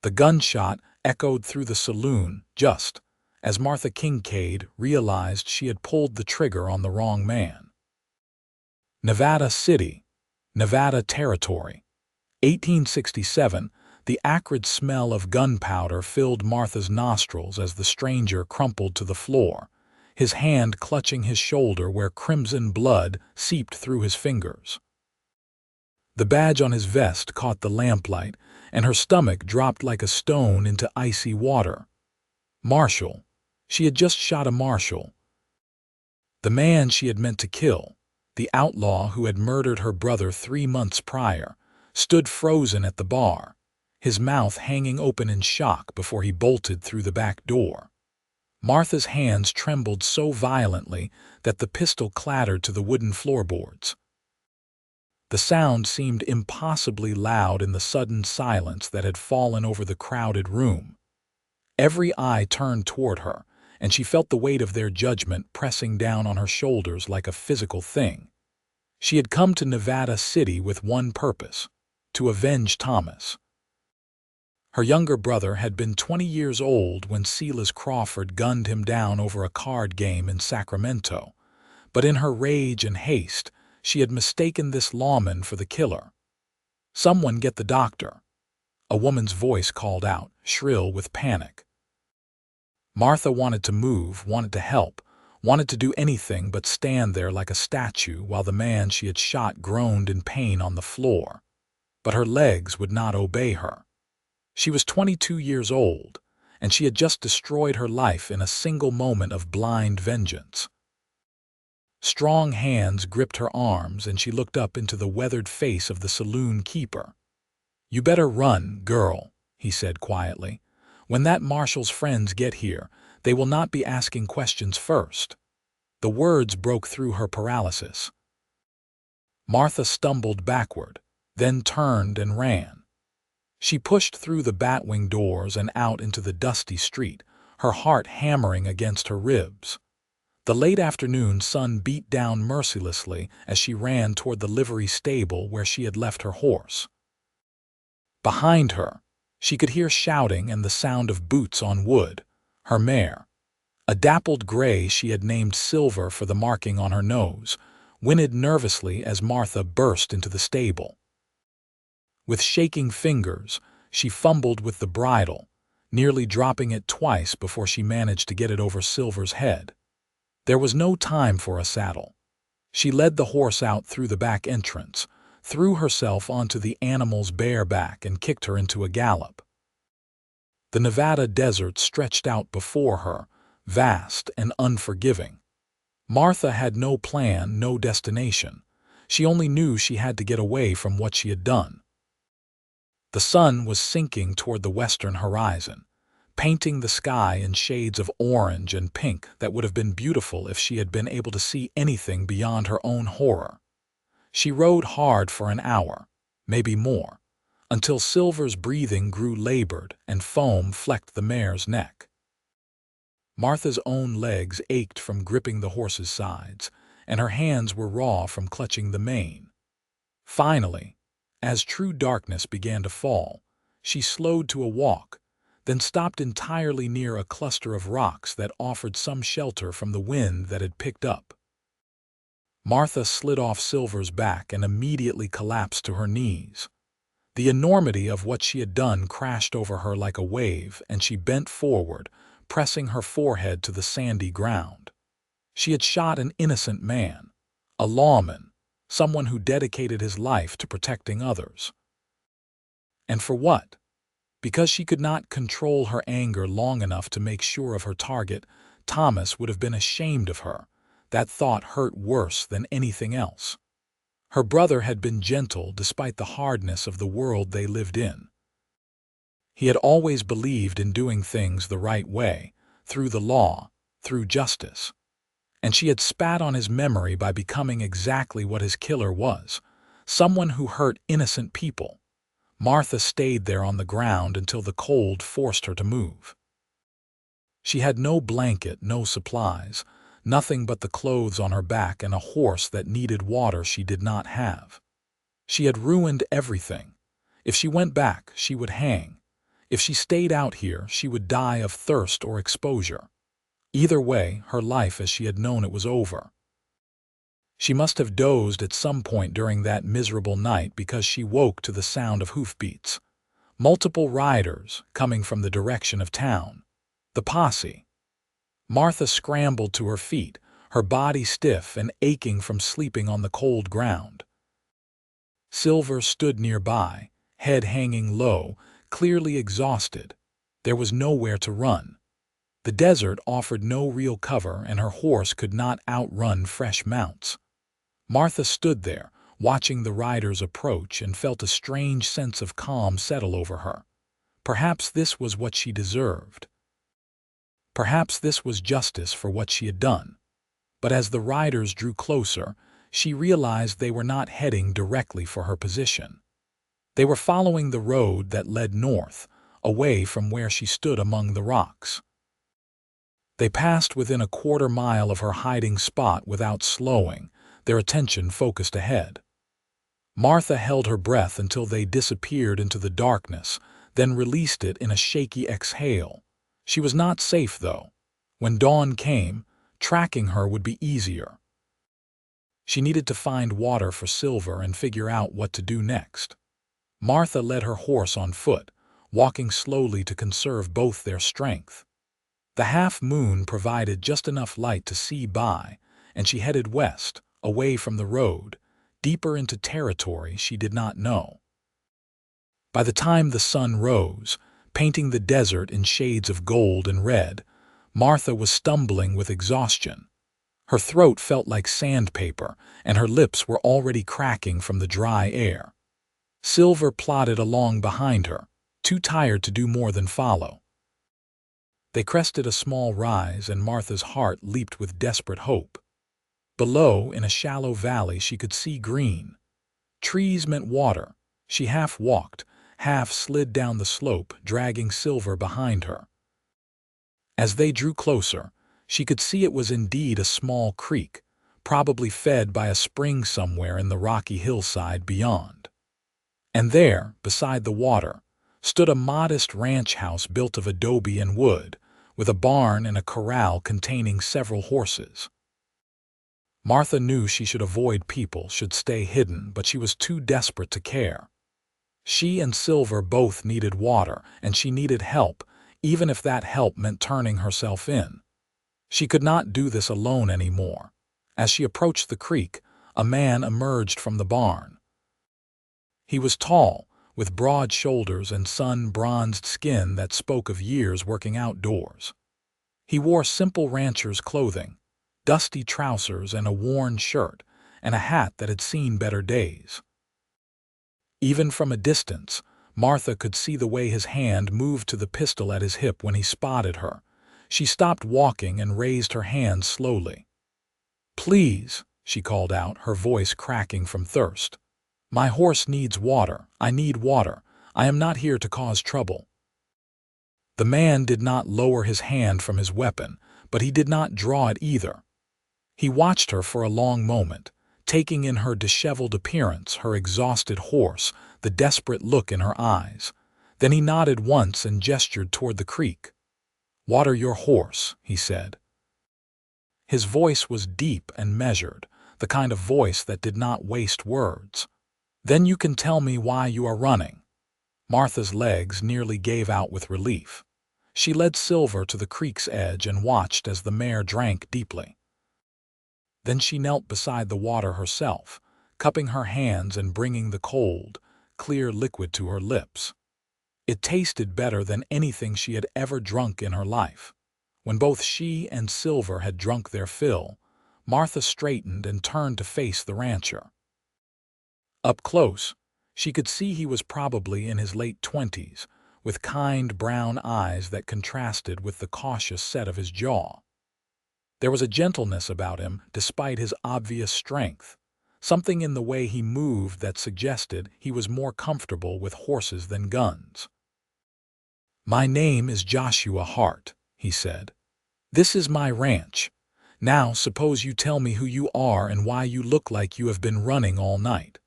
The gunshot echoed through the saloon just as Martha Kincaid realized she had pulled the trigger on the wrong man. Nevada City, Nevada Territory. 1867, the acrid smell of gunpowder filled Martha's nostrils as the stranger crumpled to the floor, his hand clutching his shoulder where crimson blood seeped through his fingers. The badge on his vest caught the lamplight, and her stomach dropped like a stone into icy water. Marshal. She had just shot a marshal. The man she had meant to kill, the outlaw who had murdered her brother 3 months prior, stood frozen at the bar, his mouth hanging open in shock before he bolted through the back door. Martha's hands trembled so violently that the pistol clattered to the wooden floorboards. The sound seemed impossibly loud in the sudden silence that had fallen over the crowded room. Every eye turned toward her, and she felt the weight of their judgment pressing down on her shoulders like a physical thing. She had come to Nevada City with one purpose: to avenge Thomas. Her younger brother had been 20 years old when Silas Crawford gunned him down over a card game in Sacramento, but in her rage and haste, she had mistaken this lawman for the killer. "Someone get the doctor," a woman's voice called out, shrill with panic. Martha wanted to move, wanted to help, wanted to do anything but stand there like a statue while the man she had shot groaned in pain on the floor. But her legs would not obey her. She was 22 years old, and she had just destroyed her life in a single moment of blind vengeance. Strong hands gripped her arms, and she looked up into the weathered face of the saloon keeper. "You better run, girl," he said quietly. "When that marshal's friends get here, they will not be asking questions first." The words broke through her paralysis. Martha stumbled backward, then turned and ran. She pushed through the batwing doors and out into the dusty street, her heart hammering against her ribs. The late afternoon sun beat down mercilessly as she ran toward the livery stable where she had left her horse. Behind her, she could hear shouting and the sound of boots on wood. Her mare, a dappled gray she had named Silver for the marking on her nose, whinnied nervously as Martha burst into the stable. With shaking fingers, she fumbled with the bridle, nearly dropping it twice before she managed to get it over Silver's head. There was no time for a saddle. She led the horse out through the back entrance, threw herself onto the animal's bare back, and kicked her into a gallop. The Nevada desert stretched out before her, vast and unforgiving. Martha had no plan, no destination. She only knew she had to get away from what she had done. The sun was sinking toward the western horizon, painting the sky in shades of orange and pink that would have been beautiful if she had been able to see anything beyond her own horror. She rode hard for an hour, maybe more, until Silver's breathing grew labored and foam flecked the mare's neck. Martha's own legs ached from gripping the horse's sides, and her hands were raw from clutching the mane. Finally, as true darkness began to fall, she slowed to a walk, then stopped entirely near a cluster of rocks that offered some shelter from the wind that had picked up. Martha slid off Silver's back and immediately collapsed to her knees. The enormity of what she had done crashed over her like a wave, and she bent forward, pressing her forehead to the sandy ground. She had shot an innocent man, a lawman, someone who dedicated his life to protecting others. And for what? Because she could not control her anger long enough to make sure of her target, Thomas would have been ashamed of her. That thought hurt worse than anything else. Her brother had been gentle despite the hardness of the world they lived in. He had always believed in doing things the right way, through the law, through justice. And she had spat on his memory by becoming exactly what his killer was, someone who hurt innocent people. Martha stayed there on the ground until the cold forced her to move. She had no blanket, no supplies, nothing but the clothes on her back and a horse that needed water she did not have. She had ruined everything. If she went back, she would hang. If she stayed out here, she would die of thirst or exposure. Either way, her life as she had known it was over. She must have dozed at some point during that miserable night because she woke to the sound of hoofbeats. Multiple riders coming from the direction of town. The posse. Martha scrambled to her feet, her body stiff and aching from sleeping on the cold ground. Silver stood nearby, head hanging low, clearly exhausted. There was nowhere to run. The desert offered no real cover, and her horse could not outrun fresh mounts. Martha stood there, watching the riders approach, and felt a strange sense of calm settle over her. Perhaps this was what she deserved. Perhaps this was justice for what she had done. But as the riders drew closer, she realized they were not heading directly for her position. They were following the road that led north, away from where she stood among the rocks. They passed within a quarter-mile of her hiding spot without slowing, their attention focused ahead. Martha held her breath until they disappeared into the darkness, then released it in a shaky exhale. She was not safe, though. When dawn came, tracking her would be easier. She needed to find water for Silver and figure out what to do next. Martha led her horse on foot, walking slowly to conserve both their strength. The half-moon provided just enough light to see by, and she headed west, away from the road, deeper into territory she did not know. By the time the sun rose, painting the desert in shades of gold and red, Martha was stumbling with exhaustion. Her throat felt like sandpaper, and her lips were already cracking from the dry air. Silver plodded along behind her, too tired to do more than follow. They crested a small rise, and Martha's heart leaped with desperate hope. Below, in a shallow valley, she could see green. Trees meant water. She half walked, half slid down the slope, dragging Silver behind her. As they drew closer, she could see it was indeed a small creek, probably fed by a spring somewhere in the rocky hillside beyond. And there, beside the water, stood a modest ranch house built of adobe and wood, with a barn and a corral containing several horses. Martha knew she should avoid people, should stay hidden, but she was too desperate to care. She and Silver both needed water, and she needed help, even if that help meant turning herself in. She could not do this alone anymore. As she approached the creek, a man emerged from the barn. He was tall, with broad shoulders and sun-bronzed skin that spoke of years working outdoors. He wore simple rancher's clothing, dusty trousers and a worn shirt, and a hat that had seen better days. Even from a distance, Martha could see the way his hand moved to the pistol at his hip when he spotted her. She stopped walking and raised her hands slowly. "Please," she called out, her voice cracking from thirst. "My horse needs water. I need water. I am not here to cause trouble." The man did not lower his hand from his weapon, but he did not draw it either. He watched her for a long moment, taking in her disheveled appearance, her exhausted horse, the desperate look in her eyes. Then he nodded once and gestured toward the creek. "Water your horse," he said. His voice was deep and measured, the kind of voice that did not waste words. "Then you can tell me why you are running." Martha's legs nearly gave out with relief. She led Silver to the creek's edge and watched as the mare drank deeply. Then she knelt beside the water herself, cupping her hands and bringing the cold, clear liquid to her lips. It tasted better than anything she had ever drunk in her life. When both she and Silver had drunk their fill, Martha straightened and turned to face the rancher. Up close, she could see he was probably in his late 20s, with kind brown eyes that contrasted with the cautious set of his jaw. There was a gentleness about him, despite his obvious strength, something in the way he moved that suggested he was more comfortable with horses than guns. "My name is Joshua Hart," he said. "This is my ranch. Now suppose you tell me who you are and why you look like you have been running all night."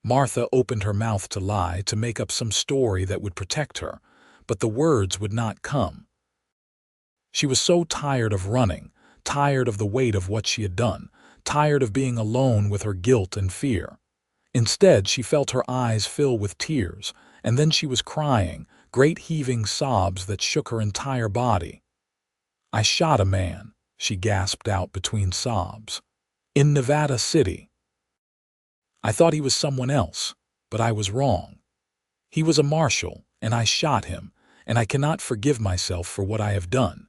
Martha opened her mouth to lie, to make up some story that would protect her, but the words would not come. She was so tired of running, tired of the weight of what she had done, tired of being alone with her guilt and fear. Instead, she felt her eyes fill with tears, and then she was crying, great heaving sobs that shook her entire body. "I shot a man," she gasped out between sobs. "In Nevada City. I thought he was someone else, but I was wrong. He was a marshal, and I shot him, and I cannot forgive myself for what I have done."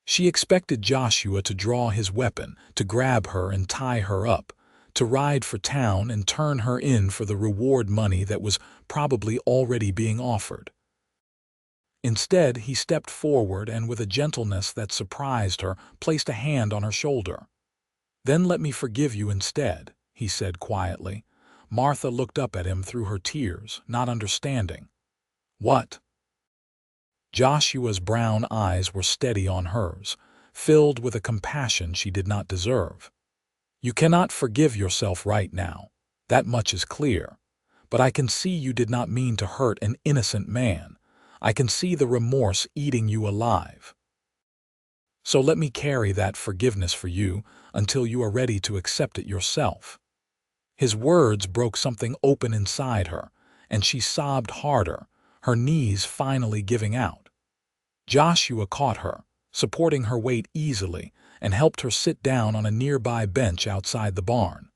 She expected Joshua to draw his weapon, to grab her and tie her up, to ride for town and turn her in for the reward money that was probably already being offered. Instead, he stepped forward and, with a gentleness that surprised her, placed a hand on her shoulder. "Then let me forgive you instead," he said quietly. Martha looked up at him through her tears, not understanding. "What?" Joshua's brown eyes were steady on hers, filled with a compassion she did not deserve. "You cannot forgive yourself right now. That much is clear. But I can see you did not mean to hurt an innocent man. I can see the remorse eating you alive. So let me carry that forgiveness for you until you are ready to accept it yourself." His words broke something open inside her, and she sobbed harder, her knees finally giving out. Joshua caught her, supporting her weight easily, and helped her sit down on a nearby bench outside the barn.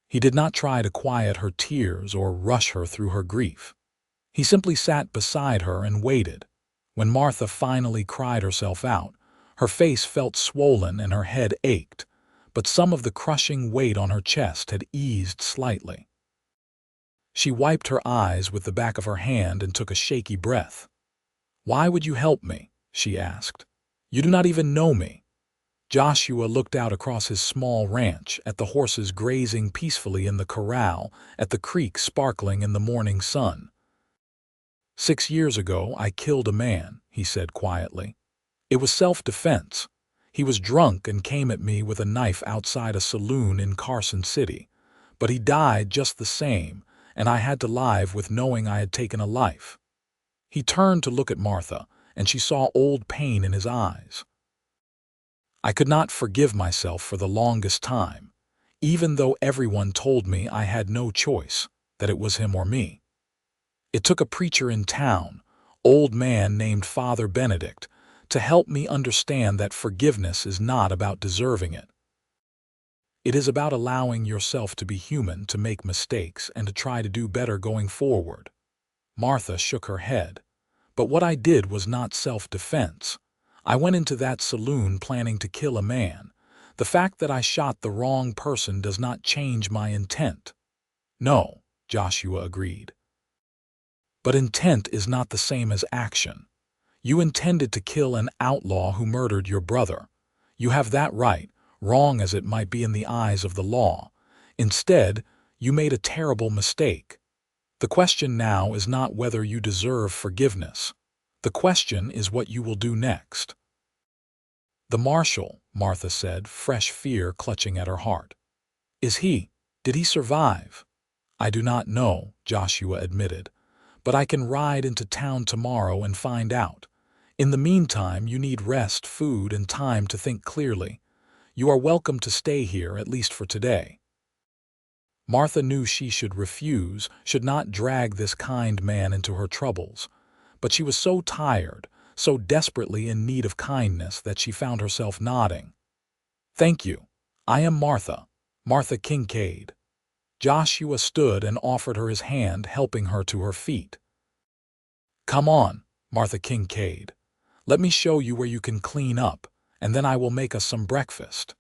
He did not try to quiet her tears or rush her through her grief. He simply sat beside her and waited. When Martha finally cried herself out, her face felt swollen and her head ached, but some of the crushing weight on her chest had eased slightly. She wiped her eyes with the back of her hand and took a shaky breath. "Why would you help me?" she asked. "You do not even know me." Joshua looked out across his small ranch, at the horses grazing peacefully in the corral, at the creek sparkling in the morning sun. "6 years ago, I killed a man," he said quietly. "It was self-defense. He was drunk and came at me with a knife outside a saloon in Carson City. But he died just the same, and I had to live with knowing I had taken a life." He turned to look at Martha, and she saw old pain in his eyes. "I could not forgive myself for the longest time, even though everyone told me I had no choice, that it was him or me. It took a preacher in town, old man named Father Benedict, to help me understand that forgiveness is not about deserving it. It is about allowing yourself to be human, to make mistakes, and to try to do better going forward." Martha shook her head. "But what I did was not self-defense. I went into that saloon planning to kill a man. The fact that I shot the wrong person does not change my intent." "No," Joshua agreed. "But intent is not the same as action. You intended to kill an outlaw who murdered your brother. You have that right, wrong as it might be in the eyes of the law. Instead, you made a terrible mistake. The question now is not whether you deserve forgiveness. The question is what you will do next." "The marshal," Martha said, fresh fear clutching at her heart. Did he survive?" "I do not know," Joshua admitted, "but I can ride into town tomorrow and find out. In the meantime, you need rest, food, and time to think clearly. You are welcome to stay here, at least for today." Martha knew she should refuse, should not drag this kind man into her troubles. But she was so tired, so desperately in need of kindness, that she found herself nodding. "Thank you. I am Martha, Martha Kincaid." Joshua stood and offered her his hand, helping her to her feet. "Come on, Martha Kincaid. Let me show you where you can clean up, and then I will make us some breakfast."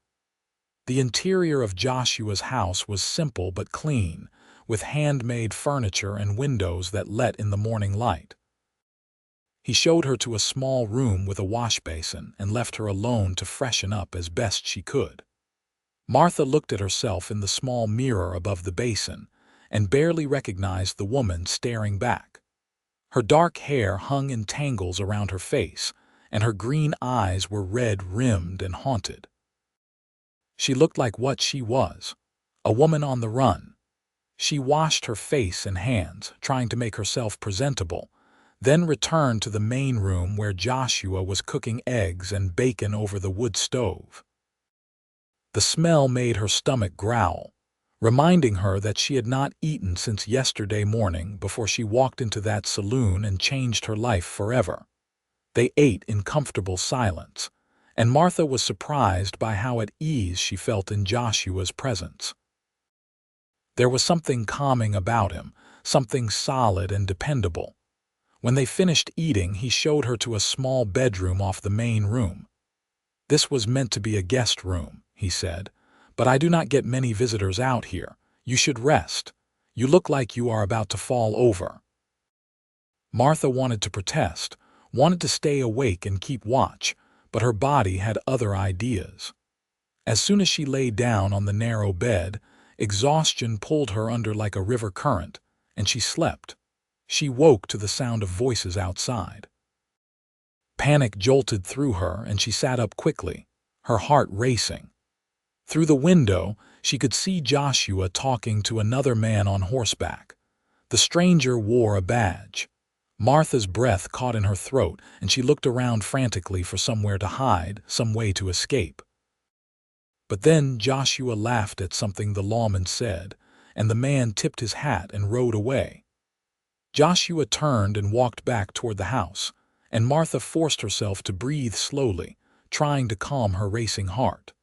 The interior of Joshua's house was simple but clean, with handmade furniture and windows that let in the morning light. He showed her to a small room with a wash basin and left her alone to freshen up as best she could. Martha looked at herself in the small mirror above the basin and barely recognized the woman staring back. Her dark hair hung in tangles around her face, and her green eyes were red-rimmed and haunted. She looked like what she was, a woman on the run. She washed her face and hands, trying to make herself presentable, then returned to the main room where Joshua was cooking eggs and bacon over the wood stove. The smell made her stomach growl, reminding her that she had not eaten since yesterday morning before she walked into that saloon and changed her life forever. They ate in comfortable silence, and Martha was surprised by how at ease she felt in Joshua's presence. There was something calming about him, something solid and dependable. When they finished eating, he showed her to a small bedroom off the main room. "This was meant to be a guest room," he said, "but I do not get many visitors out here. You should rest. You look like you are about to fall over." Martha wanted to protest, wanted to stay awake and keep watch, but her body had other ideas. As soon as she lay down on the narrow bed, exhaustion pulled her under like a river current, and she slept. She woke to the sound of voices outside. Panic jolted through her, and she sat up quickly, her heart racing. Through the window, she could see Joshua talking to another man on horseback. The stranger wore a badge. Martha's breath caught in her throat, and she looked around frantically for somewhere to hide, some way to escape. But then Joshua laughed at something the lawman said, and the man tipped his hat and rode away. Joshua turned and walked back toward the house, and Martha forced herself to breathe slowly, trying to calm her racing heart.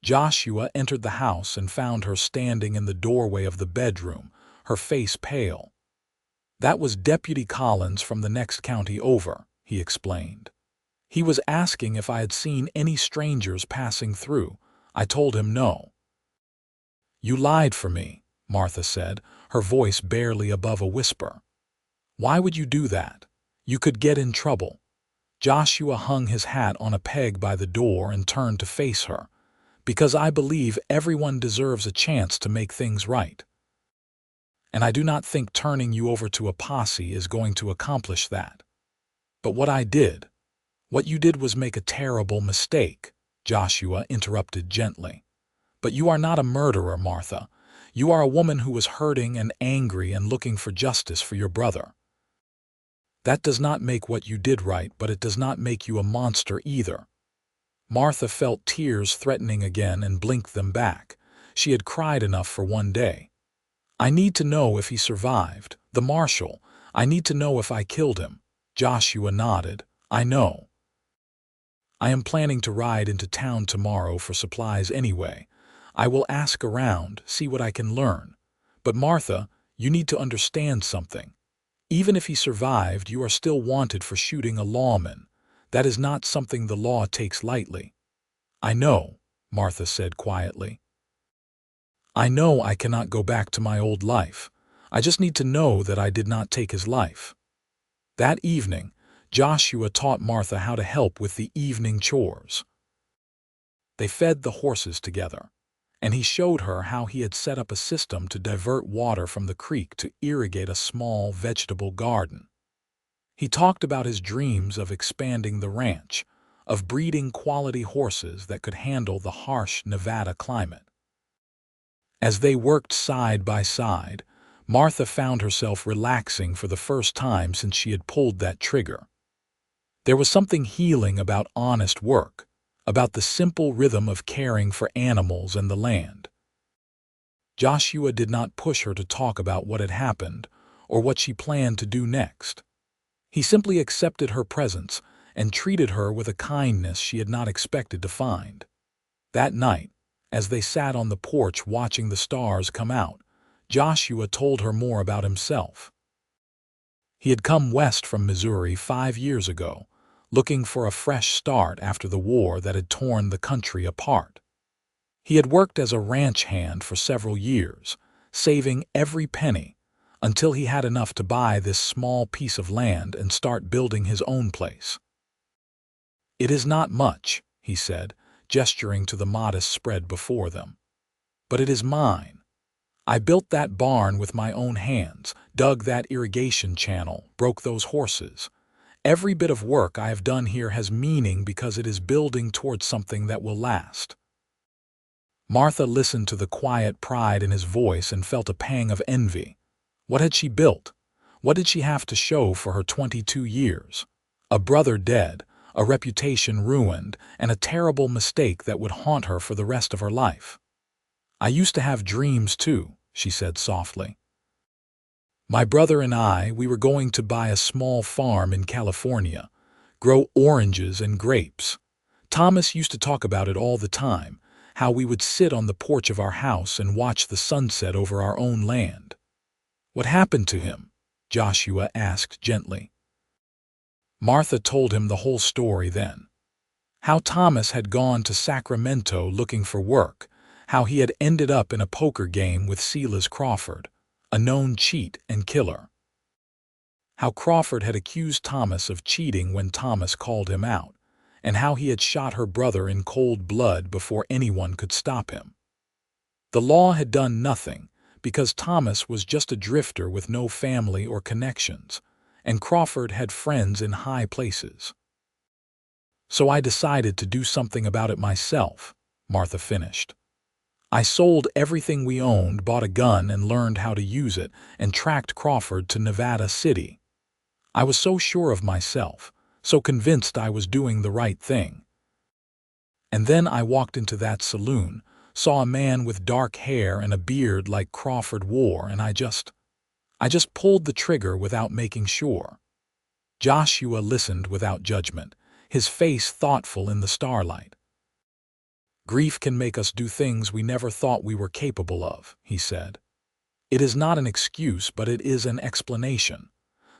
Joshua entered the house and found her standing in the doorway of the bedroom, her face pale. "That was Deputy Collins from the next county over," he explained. "He was asking if I had seen any strangers passing through. I told him no." "You lied for me," Martha said, her voice barely above a whisper. "Why would you do that? You could get in trouble." Joshua hung his hat on a peg by the door and turned to face her. "Because I believe everyone deserves a chance to make things right. And I do not think turning you over to a posse is going to accomplish that." "But what you did was make a terrible mistake," Joshua interrupted gently. "But you are not a murderer, Martha. You are a woman who was hurting and angry and looking for justice for your brother. That does not make what you did right, but it does not make you a monster either." Martha felt tears threatening again and blinked them back. She had cried enough for one day. "I need to know if he survived. The marshal. I need to know if I killed him." Joshua nodded. "I know. I am planning to ride into town tomorrow for supplies anyway. I will ask around, see what I can learn. But Martha, you need to understand something. Even if he survived, you are still wanted for shooting a lawman. That is not something the law takes lightly." "I know," Martha said quietly. "I know I cannot go back to my old life. I just need to know that I did not take his life." That evening, Joshua taught Martha how to help with the evening chores. They fed the horses together, and he showed her how he had set up a system to divert water from the creek to irrigate a small vegetable garden. He talked about his dreams of expanding the ranch, of breeding quality horses that could handle the harsh Nevada climate. As they worked side by side, Martha found herself relaxing for the first time since she had pulled that trigger. There was something healing about honest work, about the simple rhythm of caring for animals and the land. Joshua did not push her to talk about what had happened or what she planned to do next. He simply accepted her presence and treated her with a kindness she had not expected to find. That night, as they sat on the porch watching the stars come out, Joshua told her more about himself. He had come west from Missouri 5 years ago, looking for a fresh start after the war that had torn the country apart. He had worked as a ranch hand for several years, saving every penny, until he had enough to buy this small piece of land and start building his own place. "It is not much," he said, gesturing to the modest spread before them. "But it is mine. I built that barn with my own hands, dug that irrigation channel, broke those horses. Every bit of work I have done here has meaning because it is building towards something that will last." Martha listened to the quiet pride in his voice and felt a pang of envy. What had she built? What did she have to show for her 22 years? A brother dead, a reputation ruined, and a terrible mistake that would haunt her for the rest of her life. "I used to have dreams too," she said softly. "My brother and we were going to buy a small farm in California, grow oranges and grapes. Thomas used to talk about it all the time, how we would sit on the porch of our house and watch the sunset over our own land." "What happened to him?" Joshua asked gently. Martha told him the whole story then. How Thomas had gone to Sacramento looking for work, how he had ended up in a poker game with Silas Crawford, a known cheat and killer. How Crawford had accused Thomas of cheating when Thomas called him out, and how he had shot her brother in cold blood before anyone could stop him. The law had done nothing, because Thomas was just a drifter with no family or connections, and Crawford had friends in high places. "So I decided to do something about it myself," Martha finished. "I sold everything we owned, bought a gun and learned how to use it, and tracked Crawford to Nevada City. I was so sure of myself, so convinced I was doing the right thing. And then I walked into that saloon, saw a man with dark hair and a beard like Crawford wore, and I just pulled the trigger without making sure." Joshua listened without judgment, his face thoughtful in the starlight. "Grief can make us do things we never thought we were capable of," he said. "It is not an excuse, but it is an explanation.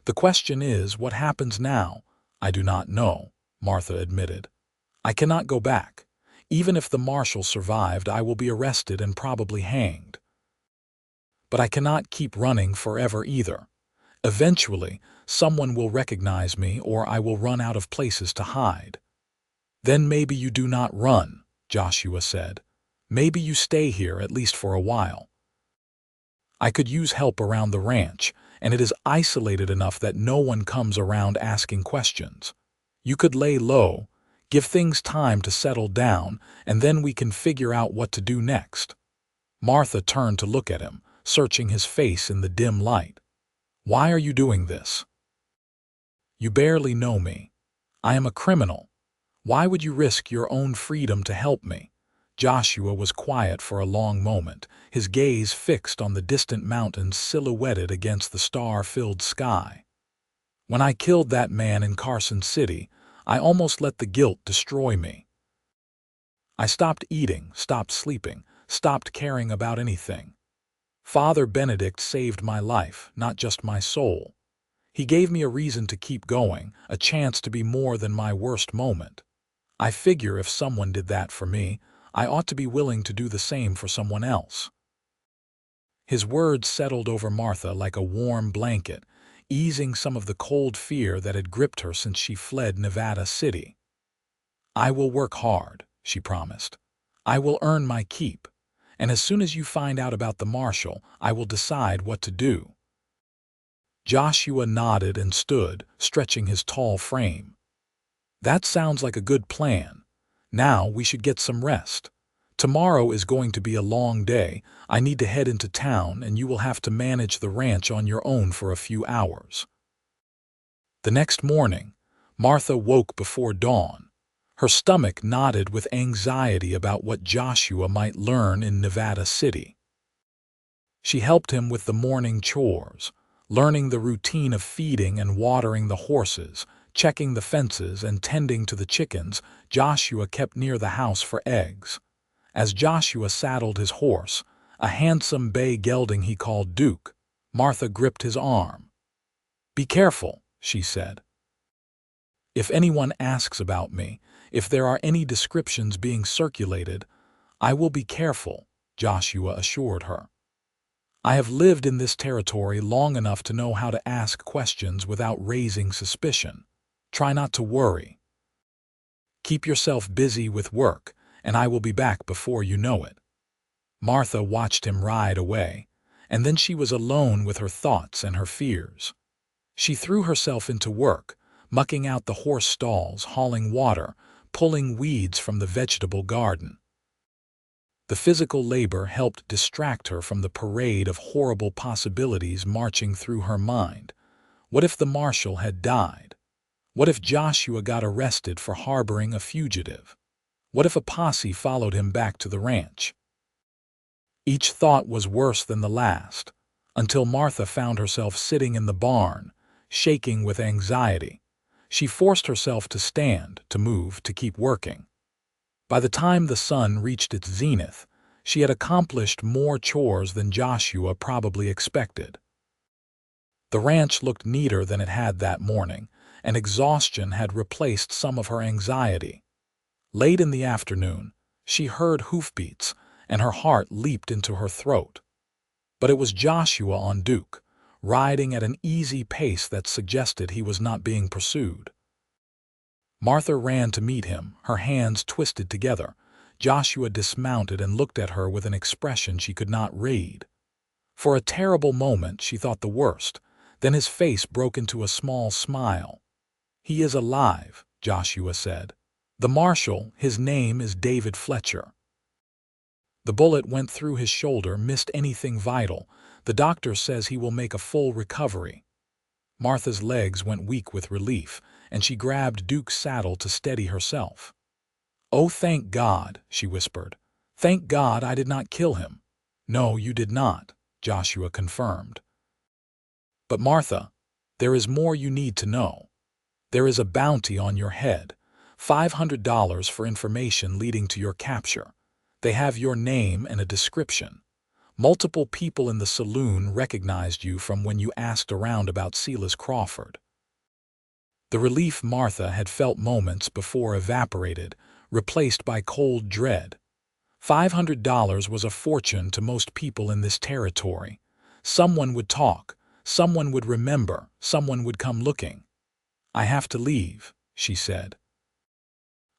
The question is, what happens now?" "I do not know," Martha admitted. "I cannot go back. Even if the marshal survived, I will be arrested and probably hanged. But I cannot keep running forever either. Eventually, someone will recognize me or I will run out of places to hide." "Then maybe you do not run," Joshua said. "Maybe you stay here at least for a while. I could use help around the ranch, and it is isolated enough that no one comes around asking questions. You could lay low, give things time to settle down, and then we can figure out what to do next." Martha turned to look at him, searching his face in the dim light. "Why are you doing this? You barely know me. I am a criminal. Why would you risk your own freedom to help me?" Joshua was quiet for a long moment, his gaze fixed on the distant mountains silhouetted against the star-filled sky. "When I killed that man in Carson City, I almost let the guilt destroy me. I stopped eating, stopped sleeping, stopped caring about anything. Father Benedict saved my life, not just my soul. He gave me a reason to keep going, a chance to be more than my worst moment. I figure if someone did that for me, I ought to be willing to do the same for someone else." His words settled over Martha like a warm blanket, easing some of the cold fear that had gripped her since she fled Nevada City. "I will work hard," she promised. "I will earn my keep, and as soon as you find out about the marshal, I will decide what to do." Joshua nodded and stood, stretching his tall frame. "That sounds like a good plan. Now we should get some rest. Tomorrow is going to be a long day. I need to head into town, and you will have to manage the ranch on your own for a few hours." The next morning, Martha woke before dawn. Her stomach knotted with anxiety about what Joshua might learn in Nevada City. She helped him with the morning chores, learning the routine of feeding and watering the horses, checking the fences and tending to the chickens Joshua kept near the house for eggs. As Joshua saddled his horse, a handsome bay gelding he called Duke, Martha gripped his arm. "Be careful," she said. "If anyone asks about me, if there are any descriptions being circulated, I will be careful," Joshua assured her. "I have lived in this territory long enough to know how to ask questions without raising suspicion. Try not to worry. Keep yourself busy with work, and I will be back before you know it." Martha watched him ride away, and then she was alone with her thoughts and her fears. She threw herself into work, mucking out the horse stalls, hauling water, pulling weeds from the vegetable garden. The physical labor helped distract her from the parade of horrible possibilities marching through her mind. What if the marshal had died? What if Joshua got arrested for harboring a fugitive? What if a posse followed him back to the ranch? Each thought was worse than the last, until Martha found herself sitting in the barn, shaking with anxiety. She forced herself to stand, to move, to keep working. By the time the sun reached its zenith, she had accomplished more chores than Joshua probably expected. The ranch looked neater than it had that morning, and exhaustion had replaced some of her anxiety. Late in the afternoon, she heard hoofbeats, and her heart leaped into her throat. But it was Joshua on Duke, riding at an easy pace that suggested he was not being pursued. Martha ran to meet him, her hands twisted together. Joshua dismounted and looked at her with an expression she could not read. For a terrible moment she thought the worst, then his face broke into a small smile. "He is alive," Joshua said. "The marshal, his name is David Fletcher." The bullet went through his shoulder, missed anything vital. The doctor says he will make a full recovery. Martha's legs went weak with relief, and she grabbed Duke's saddle to steady herself. "Oh, thank God," she whispered. "Thank God I did not kill him." "No, you did not," Joshua confirmed. "But Martha, there is more you need to know. There is a bounty on your head, $500 for information leading to your capture. They have your name and a description. Multiple people in the saloon recognized you from when you asked around about Silas Crawford." The relief Martha had felt moments before evaporated, replaced by cold dread. $500 was a fortune to most people in this territory. Someone would talk, someone would remember, someone would come looking. "I have to leave," she said.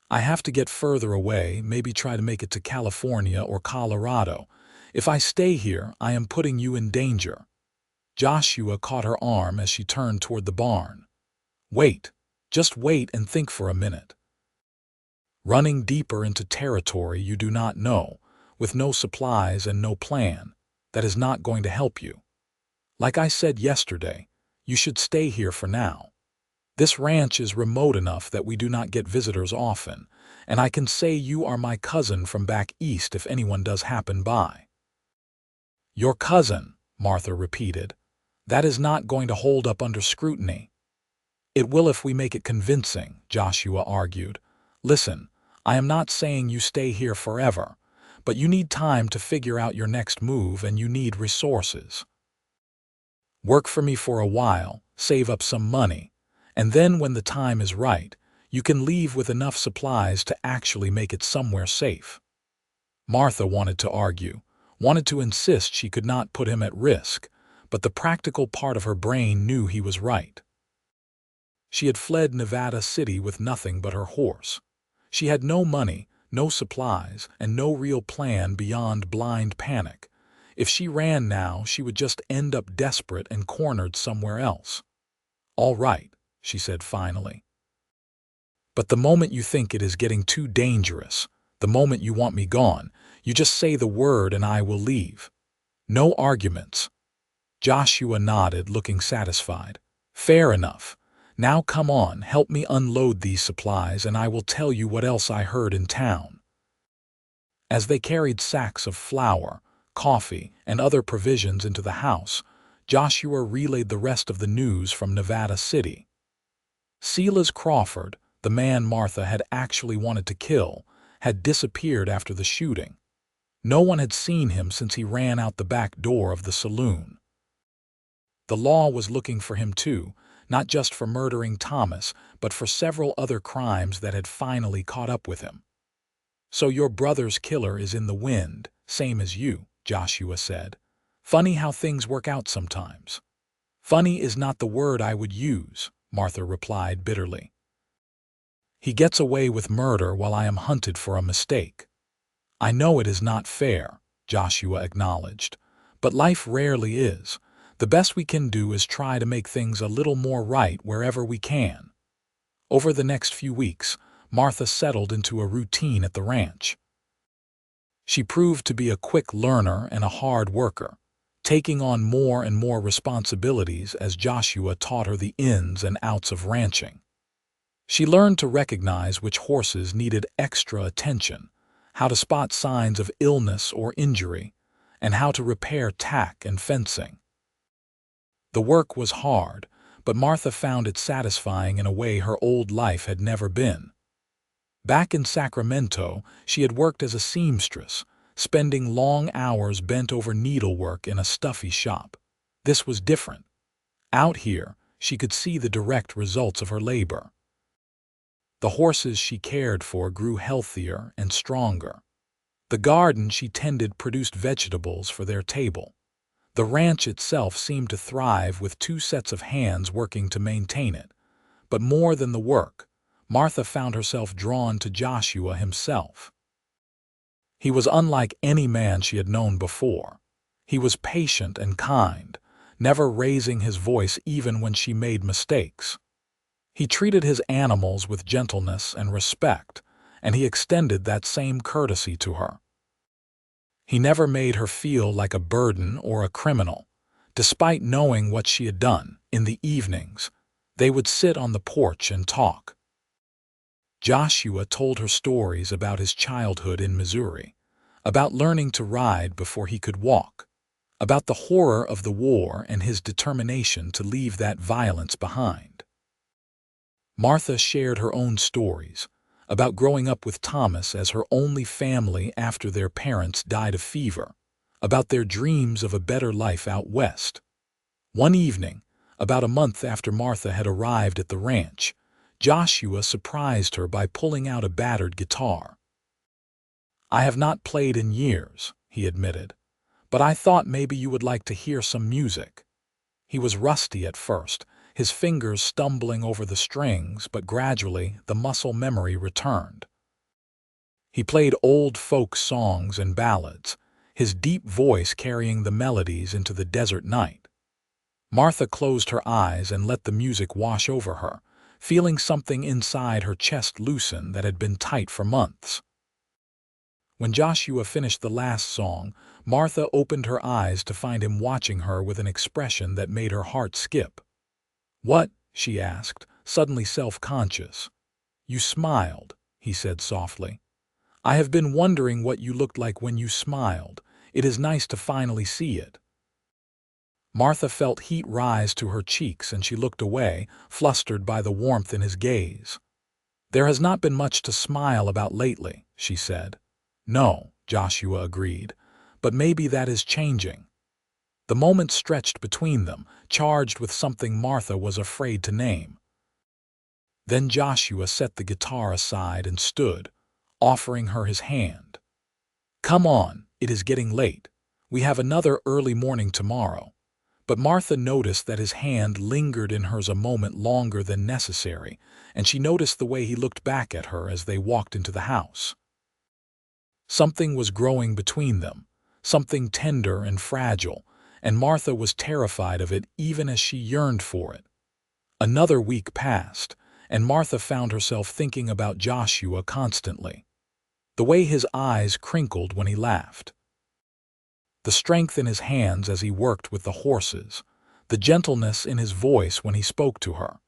"I have to get further away, maybe try to make it to California or Colorado. If I stay here, I am putting you in danger." Joshua caught her arm as she turned toward the barn. "Wait, just wait and think for a minute." Running deeper into territory you do not know, with no supplies and no plan, that is not going to help you. Like I said yesterday, you should stay here for now. This ranch is remote enough that we do not get visitors often, and I can say you are my cousin from back east if anyone does happen by. "Your cousin," Martha repeated. "That is not going to hold up under scrutiny." "It will if we make it convincing," Joshua argued. "Listen, I am not saying you stay here forever, but you need time to figure out your next move and you need resources. Work for me for a while, save up some money, and then when the time is right, you can leave with enough supplies to actually make it somewhere safe." Martha wanted to argue, wanted to insist she could not put him at risk, but the practical part of her brain knew he was right. She had fled Nevada City with nothing but her horse. She had no money, no supplies, and no real plan beyond blind panic. If she ran now, she would just end up desperate and cornered somewhere else. "All right," she said finally. "But the moment you think it is getting too dangerous, the moment you want me gone, you just say the word and I will leave. No arguments." Joshua nodded, looking satisfied. "Fair enough. Now come on, help me unload these supplies and I will tell you what else I heard in town." As they carried sacks of flour, coffee, and other provisions into the house, Joshua relayed the rest of the news from Nevada City. Silas Crawford, the man Martha had actually wanted to kill, had disappeared after the shooting. No one had seen him since he ran out the back door of the saloon. The law was looking for him too, not just for murdering Thomas, but for several other crimes that had finally caught up with him. "So your brother's killer is in the wind, same as you," Joshua said. "Funny how things work out sometimes." "Funny is not the word I would use," Martha replied bitterly. "He gets away with murder while I am hunted for a mistake." "I know it is not fair," Joshua acknowledged, "but life rarely is. The best we can do is try to make things a little more right wherever we can." Over the next few weeks, Martha settled into a routine at the ranch. She proved to be a quick learner and a hard worker. taking on more and more responsibilities as Joshua taught her the ins and outs of ranching. She learned to recognize which horses needed extra attention, how to spot signs of illness or injury, and how to repair tack and fencing. The work was hard, but Martha found it satisfying in a way her old life had never been. Back in Sacramento, she had worked as a seamstress, spending long hours bent over needlework in a stuffy shop. This was different. Out here, she could see the direct results of her labor. The horses she cared for grew healthier and stronger. The garden she tended produced vegetables for their table. The ranch itself seemed to thrive with two sets of hands working to maintain it. But more than the work, Martha found herself drawn to Joshua himself. He was unlike any man she had known before. He was patient and kind, never raising his voice even when she made mistakes. He treated his animals with gentleness and respect, and he extended that same courtesy to her. He never made her feel like a burden or a criminal. Despite knowing what she had done, in the evenings, they would sit on the porch and talk. Joshua told her stories about his childhood in Missouri, about learning to ride before he could walk, about the horror of the war and his determination to leave that violence behind. Martha shared her own stories, about growing up with Thomas as her only family after their parents died of fever, about their dreams of a better life out west. One evening, about a month after Martha had arrived at the ranch, Joshua surprised her by pulling out a battered guitar. "I have not played in years," he admitted, "but I thought maybe you would like to hear some music." He was rusty at first, his fingers stumbling over the strings, but gradually the muscle memory returned. He played old folk songs and ballads, his deep voice carrying the melodies into the desert night. Martha closed her eyes and let the music wash over her, feeling something inside her chest loosen that had been tight for months. When Joshua finished the last song, Martha opened her eyes to find him watching her with an expression that made her heart skip. "What?" she asked, suddenly self-conscious. "You smiled," he said softly. "I have been wondering what you looked like when you smiled. It is nice to finally see it." Martha felt heat rise to her cheeks and she looked away, flustered by the warmth in his gaze. "There has not been much to smile about lately," she said. "No," Joshua agreed, "but maybe that is changing." The moment stretched between them, charged with something Martha was afraid to name. Then Joshua set the guitar aside and stood, offering her his hand. "Come on, it is getting late. We have another early morning tomorrow." But Martha noticed that his hand lingered in hers a moment longer than necessary, and she noticed the way he looked back at her as they walked into the house. Something was growing between them, something tender and fragile, and Martha was terrified of it even as she yearned for it. Another week passed, and Martha found herself thinking about Joshua constantly. The way his eyes crinkled when he laughed. The strength in his hands as he worked with the horses, the gentleness in his voice when he spoke to her.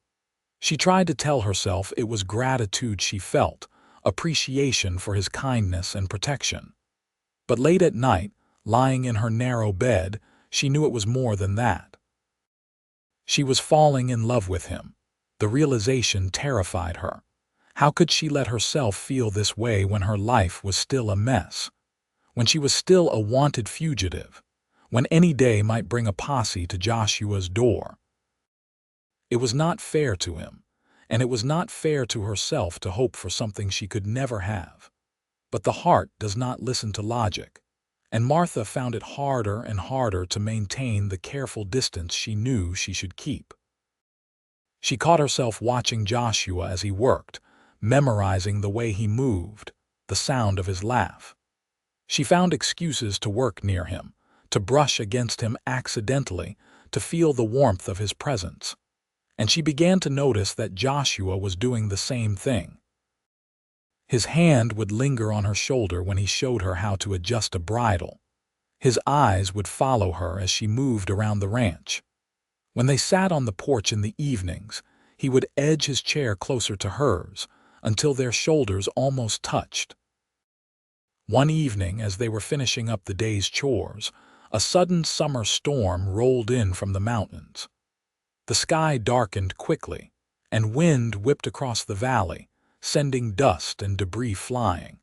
She tried to tell herself it was gratitude she felt, appreciation for his kindness and protection. But late at night, lying in her narrow bed, she knew it was more than that. She was falling in love with him. The realization terrified her. How could she let herself feel this way when her life was still a mess? When she was still a wanted fugitive? When any day might bring a posse to Joshua's door? It was not fair to him, and it was not fair to herself to hope for something she could never have. But the heart does not listen to logic, and Martha found it harder and harder to maintain the careful distance she knew she should keep. She caught herself watching Joshua as he worked, memorizing the way he moved, the sound of his laugh. She found excuses to work near him, to brush against him accidentally, to feel the warmth of his presence. And she began to notice that Joshua was doing the same thing. His hand would linger on her shoulder when he showed her how to adjust a bridle. His eyes would follow her as she moved around the ranch. When they sat on the porch in the evenings, he would edge his chair closer to hers until their shoulders almost touched. One evening, as they were finishing up the day's chores, a sudden summer storm rolled in from the mountains. The sky darkened quickly, and wind whipped across the valley, sending dust and debris flying.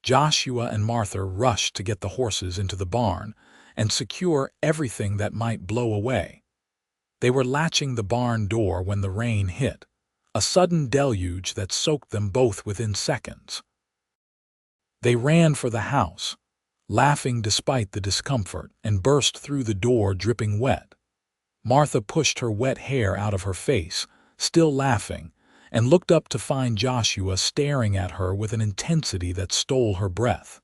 Joshua and Martha rushed to get the horses into the barn and secure everything that might blow away. They were latching the barn door when the rain hit, a sudden deluge that soaked them both within seconds. They ran for the house, laughing despite the discomfort, and burst through the door dripping wet. Martha pushed her wet hair out of her face, still laughing, and looked up to find Joshua staring at her with an intensity that stole her breath.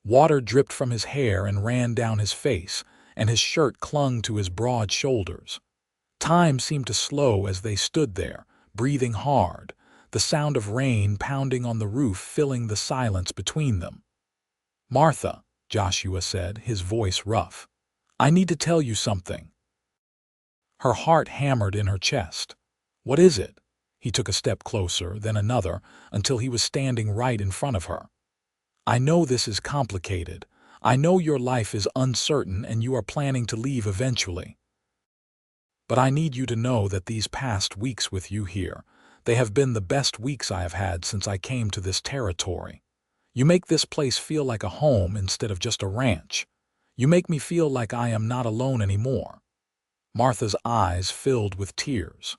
Water dripped from his hair and ran down his face, and his shirt clung to his broad shoulders. Time seemed to slow as they stood there, breathing hard, the sound of rain pounding on the roof filling the silence between them. "Martha," Joshua said, his voice rough, "I need to tell you something." Her heart hammered in her chest. "What is it?" He took a step closer, then another, until he was standing right in front of her. "I know this is complicated. I know your life is uncertain and you are planning to leave eventually. But I need you to know that these past weeks with you here, they have been the best weeks I have had since I came to this territory. You make this place feel like a home instead of just a ranch. You make me feel like I am not alone anymore." Martha's eyes filled with tears.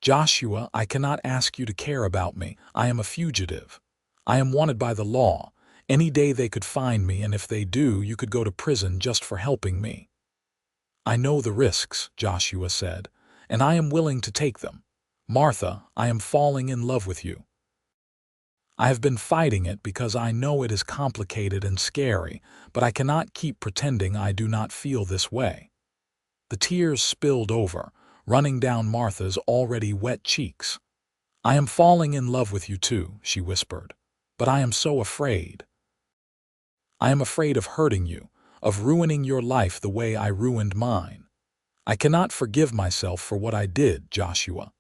"Joshua, I cannot ask you to care about me. I am a fugitive. I am wanted by the law. Any day they could find me, and if they do, you could go to prison just for helping me." "I know the risks," Joshua said, "and I am willing to take them. Martha, I am falling in love with you. I have been fighting it because I know it is complicated and scary, but I cannot keep pretending I do not feel this way." The tears spilled over, running down Martha's already wet cheeks. "I am falling in love with you too," she whispered, "but I am so afraid. I am afraid of hurting you, of ruining your life the way I ruined mine. I cannot forgive myself for what I did, Joshua.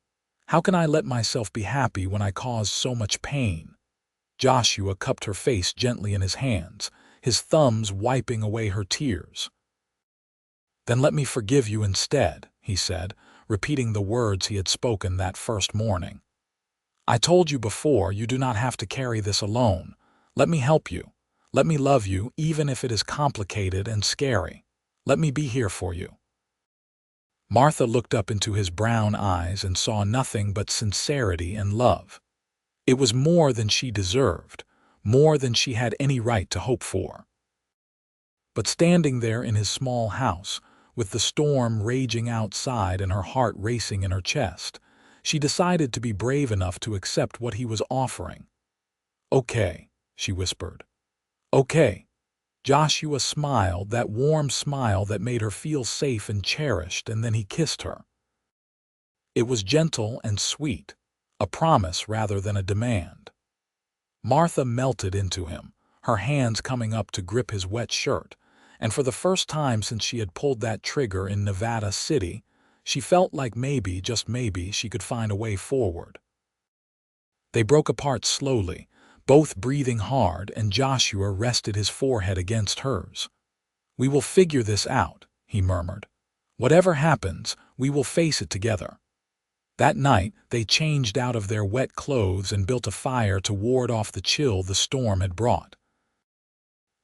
How can I let myself be happy when I caused so much pain?" Joshua cupped her face gently in his hands, his thumbs wiping away her tears. "Then let me forgive you instead," he said, repeating the words he had spoken that first morning. "I told you before, you do not have to carry this alone. Let me help you. Let me love you, even if it is complicated and scary. Let me be here for you." Martha looked up into his brown eyes and saw nothing but sincerity and love. It was more than she deserved, more than she had any right to hope for. But standing there in his small house, with the storm raging outside and her heart racing in her chest, she decided to be brave enough to accept what he was offering. "Okay," she whispered. "Okay." Joshua smiled, that warm smile that made her feel safe and cherished, and then he kissed her. It was gentle and sweet, a promise rather than a demand. Martha melted into him, her hands coming up to grip his wet shirt, and for the first time since she had pulled that trigger in Nevada City, she felt like maybe, just maybe, she could find a way forward. They broke apart slowly, both breathing hard, and Joshua rested his forehead against hers. "We will figure this out," he murmured. "Whatever happens, we will face it together." That night, they changed out of their wet clothes and built a fire to ward off the chill the storm had brought.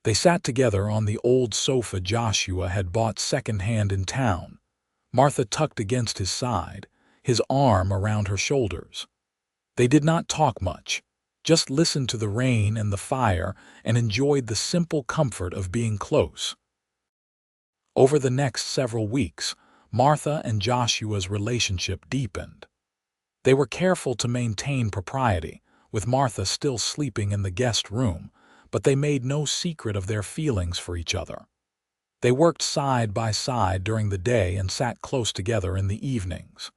They sat together on the old sofa Joshua had bought second-hand in town, Martha tucked against his side, his arm around her shoulders. They did not talk much, just listened to the rain and the fire and enjoyed the simple comfort of being close. Over the next several weeks, Martha and Joshua's relationship deepened. They were careful to maintain propriety, with Martha still sleeping in the guest room, but they made no secret of their feelings for each other. They worked side by side during the day and sat close together in the evenings.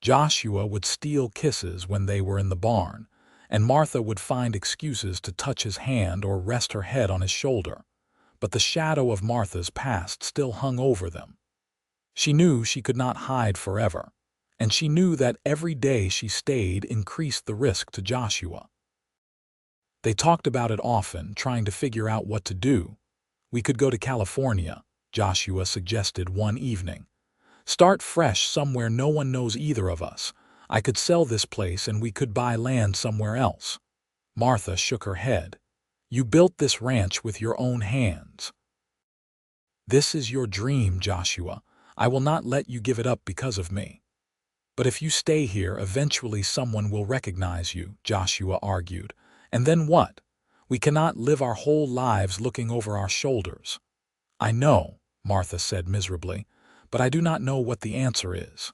Joshua would steal kisses when they were in the barn, and Martha would find excuses to touch his hand or rest her head on his shoulder. But the shadow of Martha's past still hung over them. She knew she could not hide forever, and she knew that every day she stayed increased the risk to Joshua. They talked about it often, trying to figure out what to do. "We could go to California," Joshua suggested one evening. "Start fresh somewhere no one knows either of us. I could sell this place and we could buy land somewhere else." Martha shook her head. "You built this ranch with your own hands. This is your dream, Joshua. I will not let you give it up because of me." "But if you stay here, eventually someone will recognize you," Joshua argued. "And then what? We cannot live our whole lives looking over our shoulders." "I know," Martha said miserably, "but I do not know what the answer is."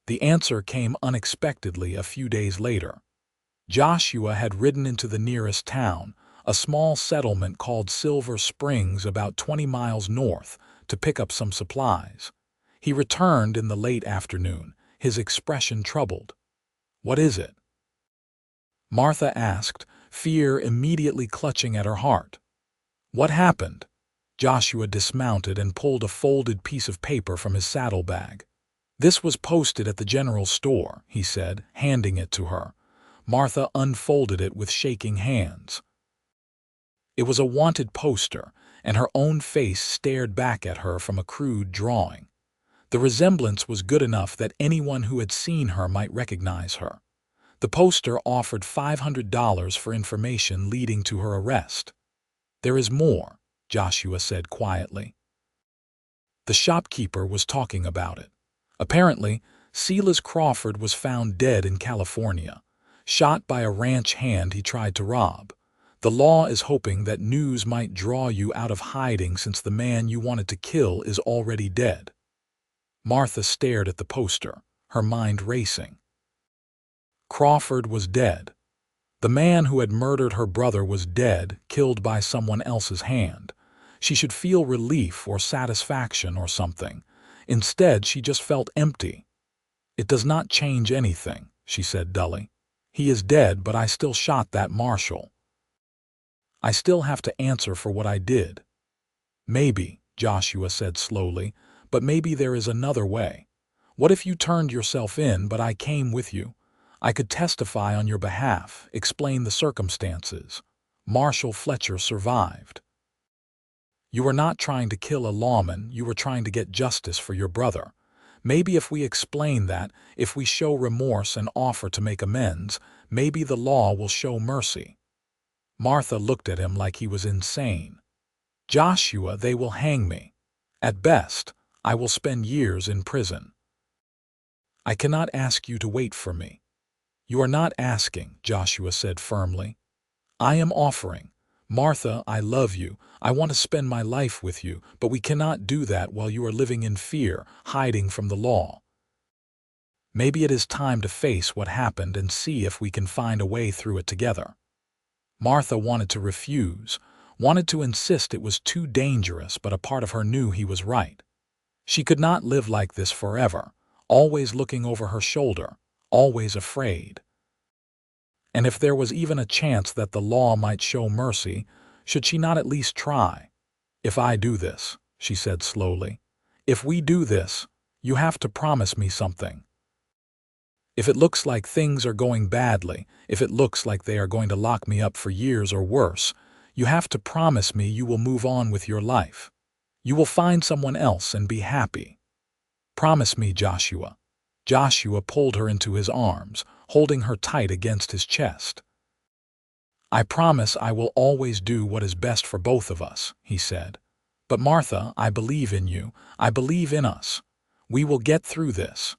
The answer came unexpectedly a few days later. Joshua had ridden into the nearest town, a small settlement called Silver Springs about 20 miles north, to pick up some supplies. He returned in the late afternoon, his expression troubled. "What is it?" Martha asked, fear immediately clutching at her heart. "What happened?" Joshua dismounted and pulled a folded piece of paper from his saddlebag. "This was posted at the general store," he said, handing it to her. Martha unfolded it with shaking hands. It was a wanted poster, and her own face stared back at her from a crude drawing. The resemblance was good enough that anyone who had seen her might recognize her. The poster offered $500 for information leading to her arrest. "There is more," Joshua said quietly. The shopkeeper was talking about it. Apparently, Silas Crawford was found dead in California, shot by a ranch hand he tried to rob. The law is hoping that news might draw you out of hiding since the man you wanted to kill is already dead. Martha stared at the poster, her mind racing. Crawford was dead. The man who had murdered her brother was dead, killed by someone else's hand. She should feel relief or satisfaction or something. Instead, she just felt empty. "It does not change anything," she said dully. "He is dead, but I still shot that marshal. I still have to answer for what I did." "Maybe," Joshua said slowly, "but maybe there is another way. What if you turned yourself in, but I came with you? I could testify on your behalf, explain the circumstances. Marshal Fletcher survived. You were not trying to kill a lawman, you were trying to get justice for your brother. Maybe if we explain that, if we show remorse and offer to make amends, maybe the law will show mercy." Martha looked at him like he was insane. "Joshua, they will hang me. At best, I will spend years in prison. I cannot ask you to wait for me." "You are not asking," Joshua said firmly. "I am offering. Martha, I love you. I want to spend my life with you, but we cannot do that while you are living in fear, hiding from the law. Maybe it is time to face what happened and see if we can find a way through it together." Martha wanted to refuse, wanted to insist it was too dangerous, but a part of her knew he was right. She could not live like this forever, always looking over her shoulder, always afraid. And if there was even a chance that the law might show mercy, should she not at least try? "If I do this," she said slowly, "if we do this, you have to promise me something. If it looks like things are going badly, if it looks like they are going to lock me up for years or worse, you have to promise me you will move on with your life. You will find someone else and be happy. Promise me, Joshua." Joshua pulled her into his arms, holding her tight against his chest. "I promise I will always do what is best for both of us," he said. "But Martha, I believe in you. I believe in us. We will get through this."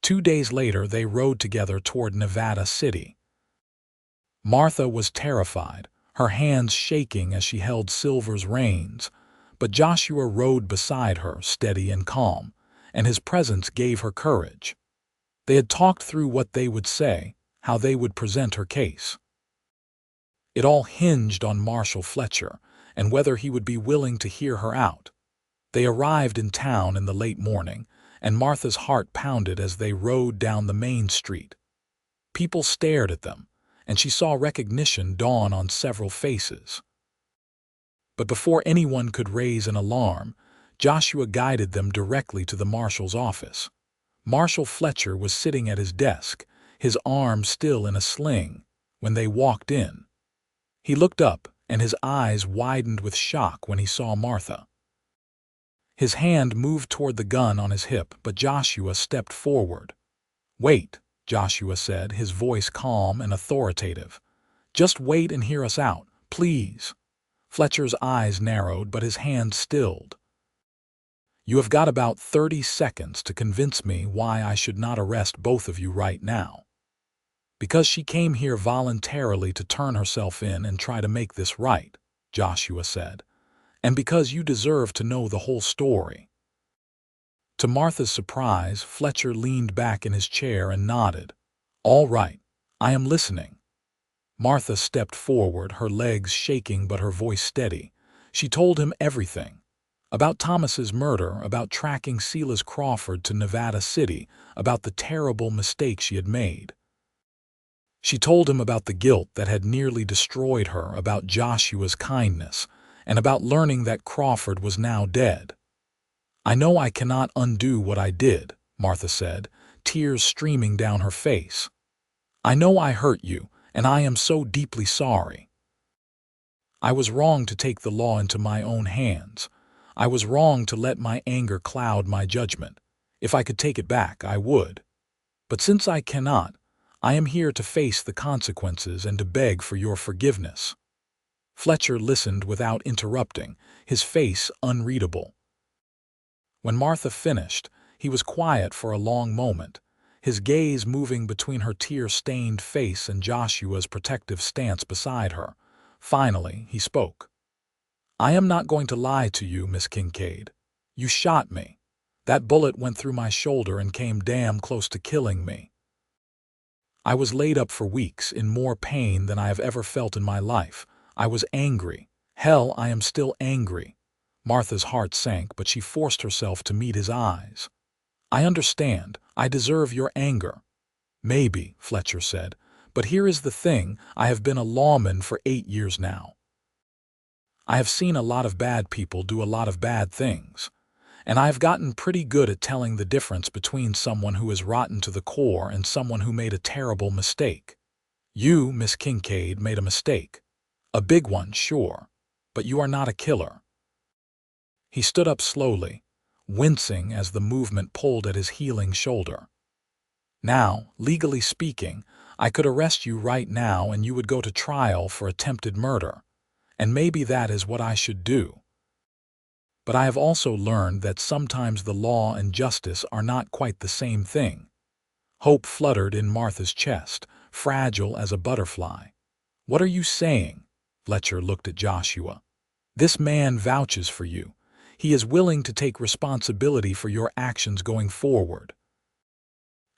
2 days later, they rode together toward Nevada City. Martha was terrified, her hands shaking as she held Silver's reins, but Joshua rode beside her, steady and calm, and his presence gave her courage. They had talked through what they would say, how they would present her case. It all hinged on Marshal Fletcher and whether he would be willing to hear her out. They arrived in town in the late morning, and Martha's heart pounded as they rode down the main street. People stared at them, and she saw recognition dawn on several faces. But before anyone could raise an alarm, Joshua guided them directly to the marshal's office. Marshal Fletcher was sitting at his desk, his arm still in a sling, when they walked in. He looked up, and his eyes widened with shock when he saw Martha. His hand moved toward the gun on his hip, but Joshua stepped forward. "Wait," Joshua said, his voice calm and authoritative. "Just wait and hear us out, please." Fletcher's eyes narrowed, but his hand stilled. "You have got about 30 seconds to convince me why I should not arrest both of you right now." "Because she came here voluntarily to turn herself in and try to make this right," Joshua said. "And because you deserve to know the whole story." To Martha's surprise, Fletcher leaned back in his chair and nodded. "All right, I am listening." Martha stepped forward, her legs shaking but her voice steady. She told him everything. About Thomas's murder, about tracking Silas Crawford to Nevada City, about the terrible mistake she had made. She told him about the guilt that had nearly destroyed her, about Joshua's kindness, and about learning that Crawford was now dead. "I know I cannot undo what I did," Martha said, tears streaming down her face. "I know I hurt you, and I am so deeply sorry. I was wrong to take the law into my own hands. I was wrong to let my anger cloud my judgment. If I could take it back, I would. But since I cannot, I am here to face the consequences and to beg for your forgiveness." Fletcher listened without interrupting, his face unreadable. When Martha finished, he was quiet for a long moment, his gaze moving between her tear-stained face and Joshua's protective stance beside her. Finally, he spoke. "I am not going to lie to you, Miss Kincaid. You shot me. That bullet went through my shoulder and came damn close to killing me. I was laid up for weeks in more pain than I have ever felt in my life. I was angry. Hell, I am still angry." Martha's heart sank, but she forced herself to meet his eyes. "I understand. I deserve your anger." "Maybe," Fletcher said. "But here is the thing. I have been a lawman for 8 years now. I have seen a lot of bad people do a lot of bad things. And I have gotten pretty good at telling the difference between someone who is rotten to the core and someone who made a terrible mistake. You, Miss Kincaid, made a mistake. A big one, sure. But you are not a killer." He stood up slowly, wincing as the movement pulled at his healing shoulder. "Now, legally speaking, I could arrest you right now and you would go to trial for attempted murder. And maybe that is what I should do. But I have also learned that sometimes the law and justice are not quite the same thing." Hope fluttered in Martha's chest, fragile as a butterfly. "What are you saying?" Fletcher looked at Joshua. "This man vouches for you. He is willing to take responsibility for your actions going forward."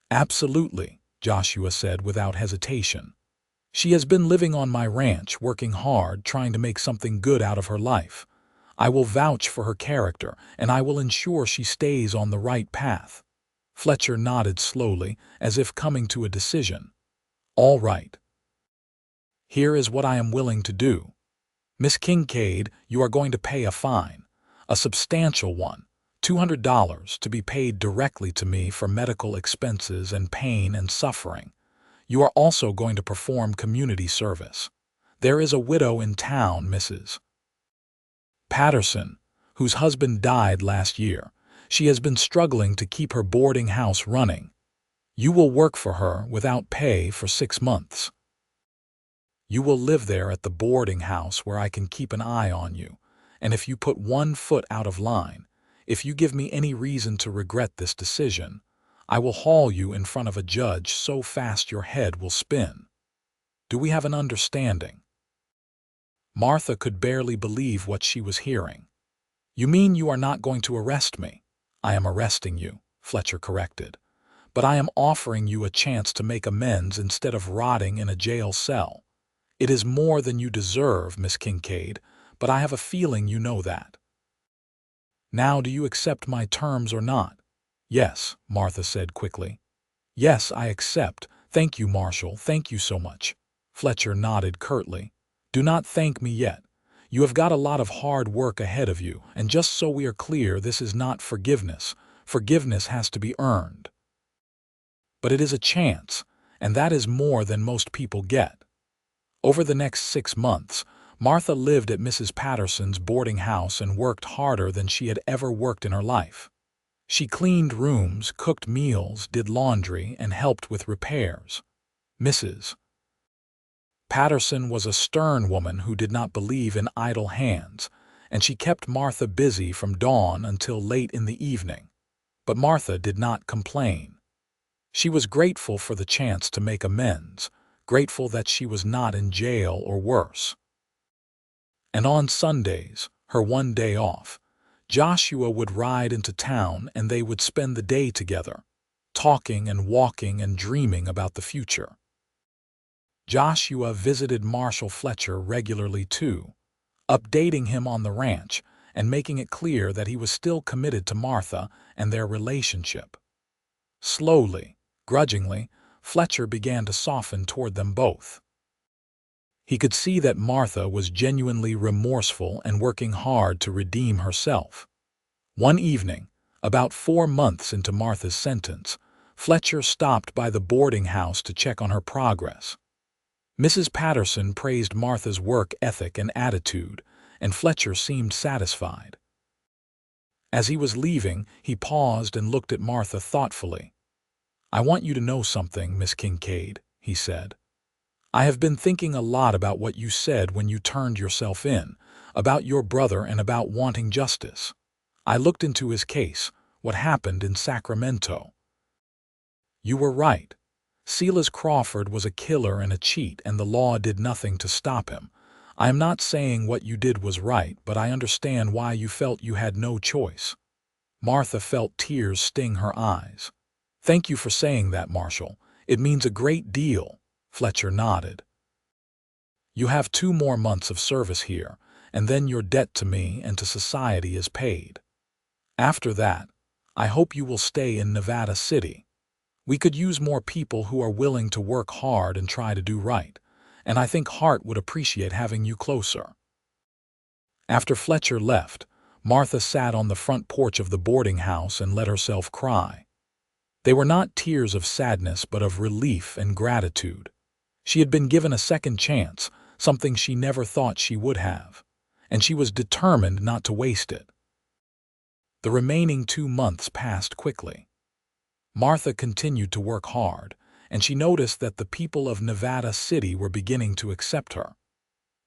"Absolutely," Joshua said without hesitation. "She has been living on my ranch, working hard, trying to make something good out of her life. I will vouch for her character, and I will ensure she stays on the right path." Fletcher nodded slowly, as if coming to a decision. "All right. Here is what I am willing to do. Miss Kincaid, you are going to pay a fine, a substantial one, $200, to be paid directly to me for medical expenses and pain and suffering. You are also going to perform community service. There is a widow in town, Mrs. Patterson, whose husband died last year. She has been struggling to keep her boarding house running. You will work for her without pay for 6 months. You will live there at the boarding house where I can keep an eye on you, and if you put 1 foot out of line, if you give me any reason to regret this decision, I will haul you in front of a judge so fast your head will spin. Do we have an understanding?" Martha could barely believe what she was hearing. "You mean you are not going to arrest me?" "I am arresting you," Fletcher corrected. "But I am offering you a chance to make amends instead of rotting in a jail cell. It is more than you deserve, Miss Kincaid, but I have a feeling you know that. Now, do you accept my terms or not?" "Yes," Martha said quickly. "Yes, I accept. Thank you, Marshal, thank you so much. Fletcher nodded curtly. Do not thank me yet. You have got a lot of hard work ahead of you, and just so we are clear, this is not forgiveness. Forgiveness has to be earned. But it is a chance, and that is more than most people get. Over the next 6 months, Martha lived at Mrs. Patterson's boarding house and worked harder than she had ever worked in her life. She cleaned rooms, cooked meals, did laundry, and helped with repairs. Mrs. Patterson was a stern woman who did not believe in idle hands, and she kept Martha busy from dawn until late in the evening. But Martha did not complain. She was grateful for the chance to make amends, grateful that she was not in jail or worse. And on Sundays, her one day off, Joshua would ride into town and they would spend the day together, talking and walking and dreaming about the future. Joshua visited Marshal Fletcher regularly too, updating him on the ranch and making it clear that he was still committed to Martha and their relationship. Slowly, grudgingly, Fletcher began to soften toward them both. He could see that Martha was genuinely remorseful and working hard to redeem herself. One evening, about 4 months into Martha's sentence, Fletcher stopped by the boarding house to check on her progress. Mrs. Patterson praised Martha's work ethic and attitude, and Fletcher seemed satisfied. As he was leaving, he paused and looked at Martha thoughtfully. "I want you to know something, Miss Kincaid," he said. "I have been thinking a lot about what you said when you turned yourself in, about your brother and about wanting justice. I looked into his case, what happened in Sacramento. You were right. Silas Crawford was a killer and a cheat, and the law did nothing to stop him. I am not saying what you did was right, but I understand why you felt you had no choice." Martha felt tears sting her eyes. "Thank you for saying that, Marshal. It means a great deal." Fletcher nodded. "You have 2 more months of service here, and then your debt to me and to society is paid. After that, I hope you will stay in Nevada City. We could use more people who are willing to work hard and try to do right, and I think Hart would appreciate having you closer." After Fletcher left, Martha sat on the front porch of the boarding house and let herself cry. They were not tears of sadness but of relief and gratitude. She had been given a second chance, something she never thought she would have, and she was determined not to waste it. The remaining 2 months passed quickly. Martha continued to work hard, and she noticed that the people of Nevada City were beginning to accept her.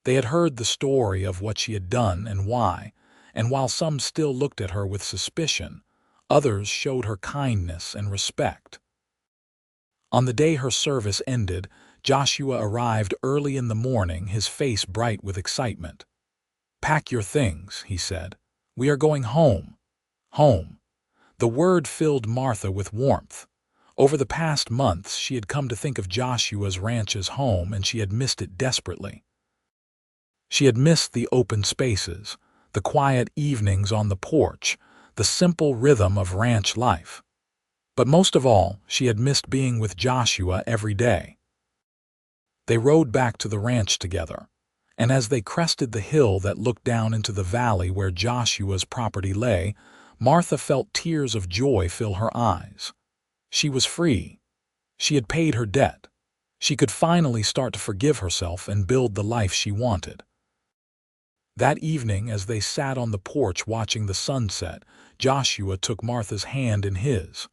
They had heard the story of what she had done and why, and while some still looked at her with suspicion, others showed her kindness and respect. On the day her service ended, Joshua arrived early in the morning, his face bright with excitement. "Pack your things," he said. "We are going home." Home. The word filled Martha with warmth. Over the past months, she had come to think of Joshua's ranch as home, and she had missed it desperately. She had missed the open spaces, the quiet evenings on the porch, the simple rhythm of ranch life. But most of all, she had missed being with Joshua every day. They rode back to the ranch together, and as they crested the hill that looked down into the valley where Joshua's property lay, Martha felt tears of joy fill her eyes. She was free. She had paid her debt. She could finally start to forgive herself and build the life she wanted. That evening, as they sat on the porch watching the sunset, Joshua took Martha's hand in his.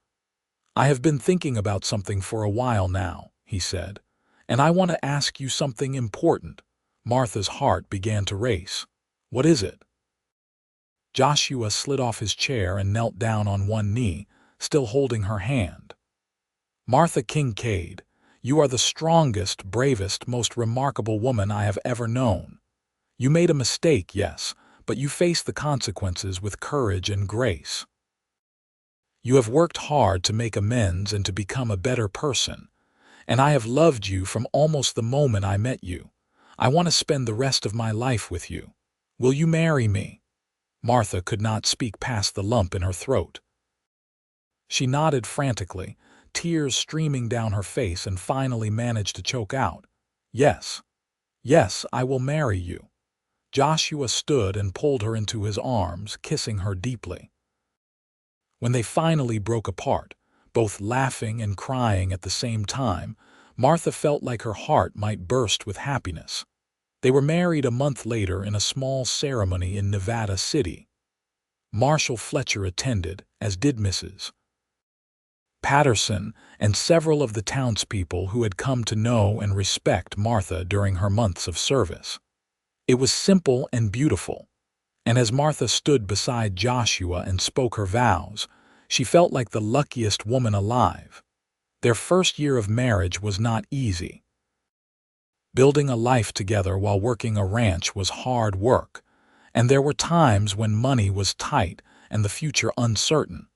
"I have been thinking about something for a while now," he said, "and I want to ask you something important." Martha's heart began to race. "What is it?" Joshua slid off his chair and knelt down on one knee, still holding her hand. "Martha Kincaid, you are the strongest, bravest, most remarkable woman I have ever known. You made a mistake, yes, but you faced the consequences with courage and grace. You have worked hard to make amends and to become a better person, and I have loved you from almost the moment I met you. I want to spend the rest of my life with you. Will you marry me?" Martha could not speak past the lump in her throat. She nodded frantically, tears streaming down her face, and finally managed to choke out, "Yes, yes, I will marry you." Joshua stood and pulled her into his arms, kissing her deeply. When they finally broke apart, both laughing and crying at the same time, Martha felt like her heart might burst with happiness. They were married a month later in a small ceremony in Nevada City. Marshal Fletcher attended, as did Mrs. Patterson and several of the townspeople who had come to know and respect Martha during her months of service. It was simple and beautiful, and as Martha stood beside Joshua and spoke her vows, she felt like the luckiest woman alive. Their first year of marriage was not easy. Building a life together while working a ranch was hard work, and there were times when money was tight and the future uncertain.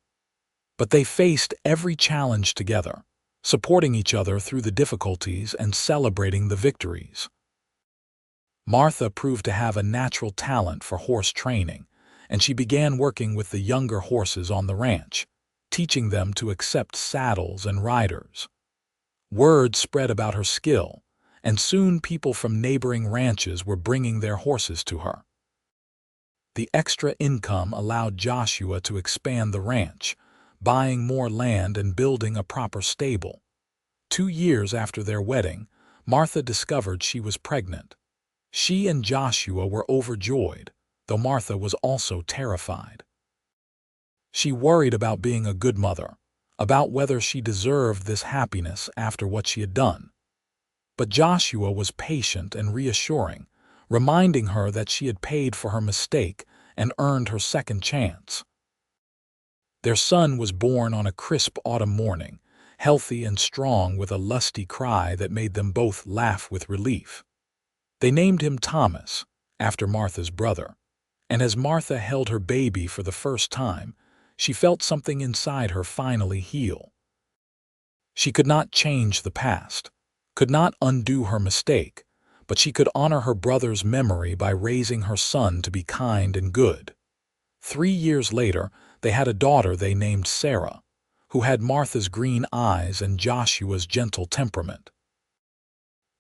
But they faced every challenge together, supporting each other through the difficulties and celebrating the victories. Martha proved to have a natural talent for horse training, and she began working with the younger horses on the ranch, teaching them to accept saddles and riders. Word spread about her skill, and soon people from neighboring ranches were bringing their horses to her. The extra income allowed Joshua to expand the ranch, buying more land and building a proper stable. 2 years after their wedding, Martha discovered she was pregnant. She and Joshua were overjoyed, though Martha was also terrified. She worried about being a good mother, about whether she deserved this happiness after what she had done. But Joshua was patient and reassuring, reminding her that she had paid for her mistake and earned her second chance. Their son was born on a crisp autumn morning, healthy and strong, with a lusty cry that made them both laugh with relief. They named him Thomas, after Martha's brother, and as Martha held her baby for the first time, she felt something inside her finally heal. She could not change the past, could not undo her mistake, but she could honor her brother's memory by raising her son to be kind and good. 3 years later, they had a daughter they named Sarah, who had Martha's green eyes and Joshua's gentle temperament.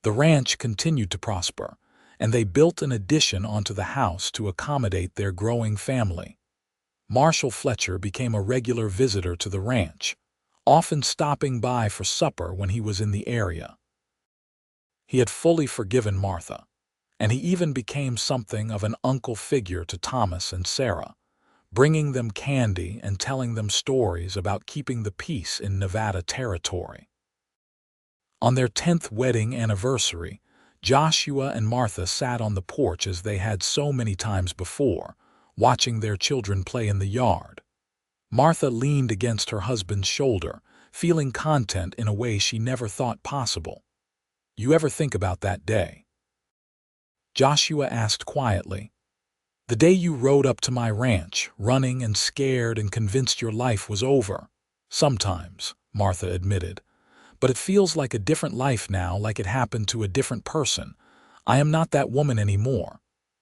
The ranch continued to prosper, and they built an addition onto the house to accommodate their growing family. Marshal Fletcher became a regular visitor to the ranch, often stopping by for supper when he was in the area. He had fully forgiven Martha, and he even became something of an uncle figure to Thomas and Sarah, bringing them candy and telling them stories about keeping the peace in Nevada territory. On their 10th wedding anniversary, Joshua and Martha sat on the porch as they had so many times before, watching their children play in the yard. Martha leaned against her husband's shoulder, feeling content in a way she never thought possible. "You ever think about that day?" Joshua asked quietly. "The day you rode up to my ranch, running and scared and convinced your life was over." "Sometimes," Martha admitted. "But it feels like a different life now, like it happened to a different person. I am not that woman anymore."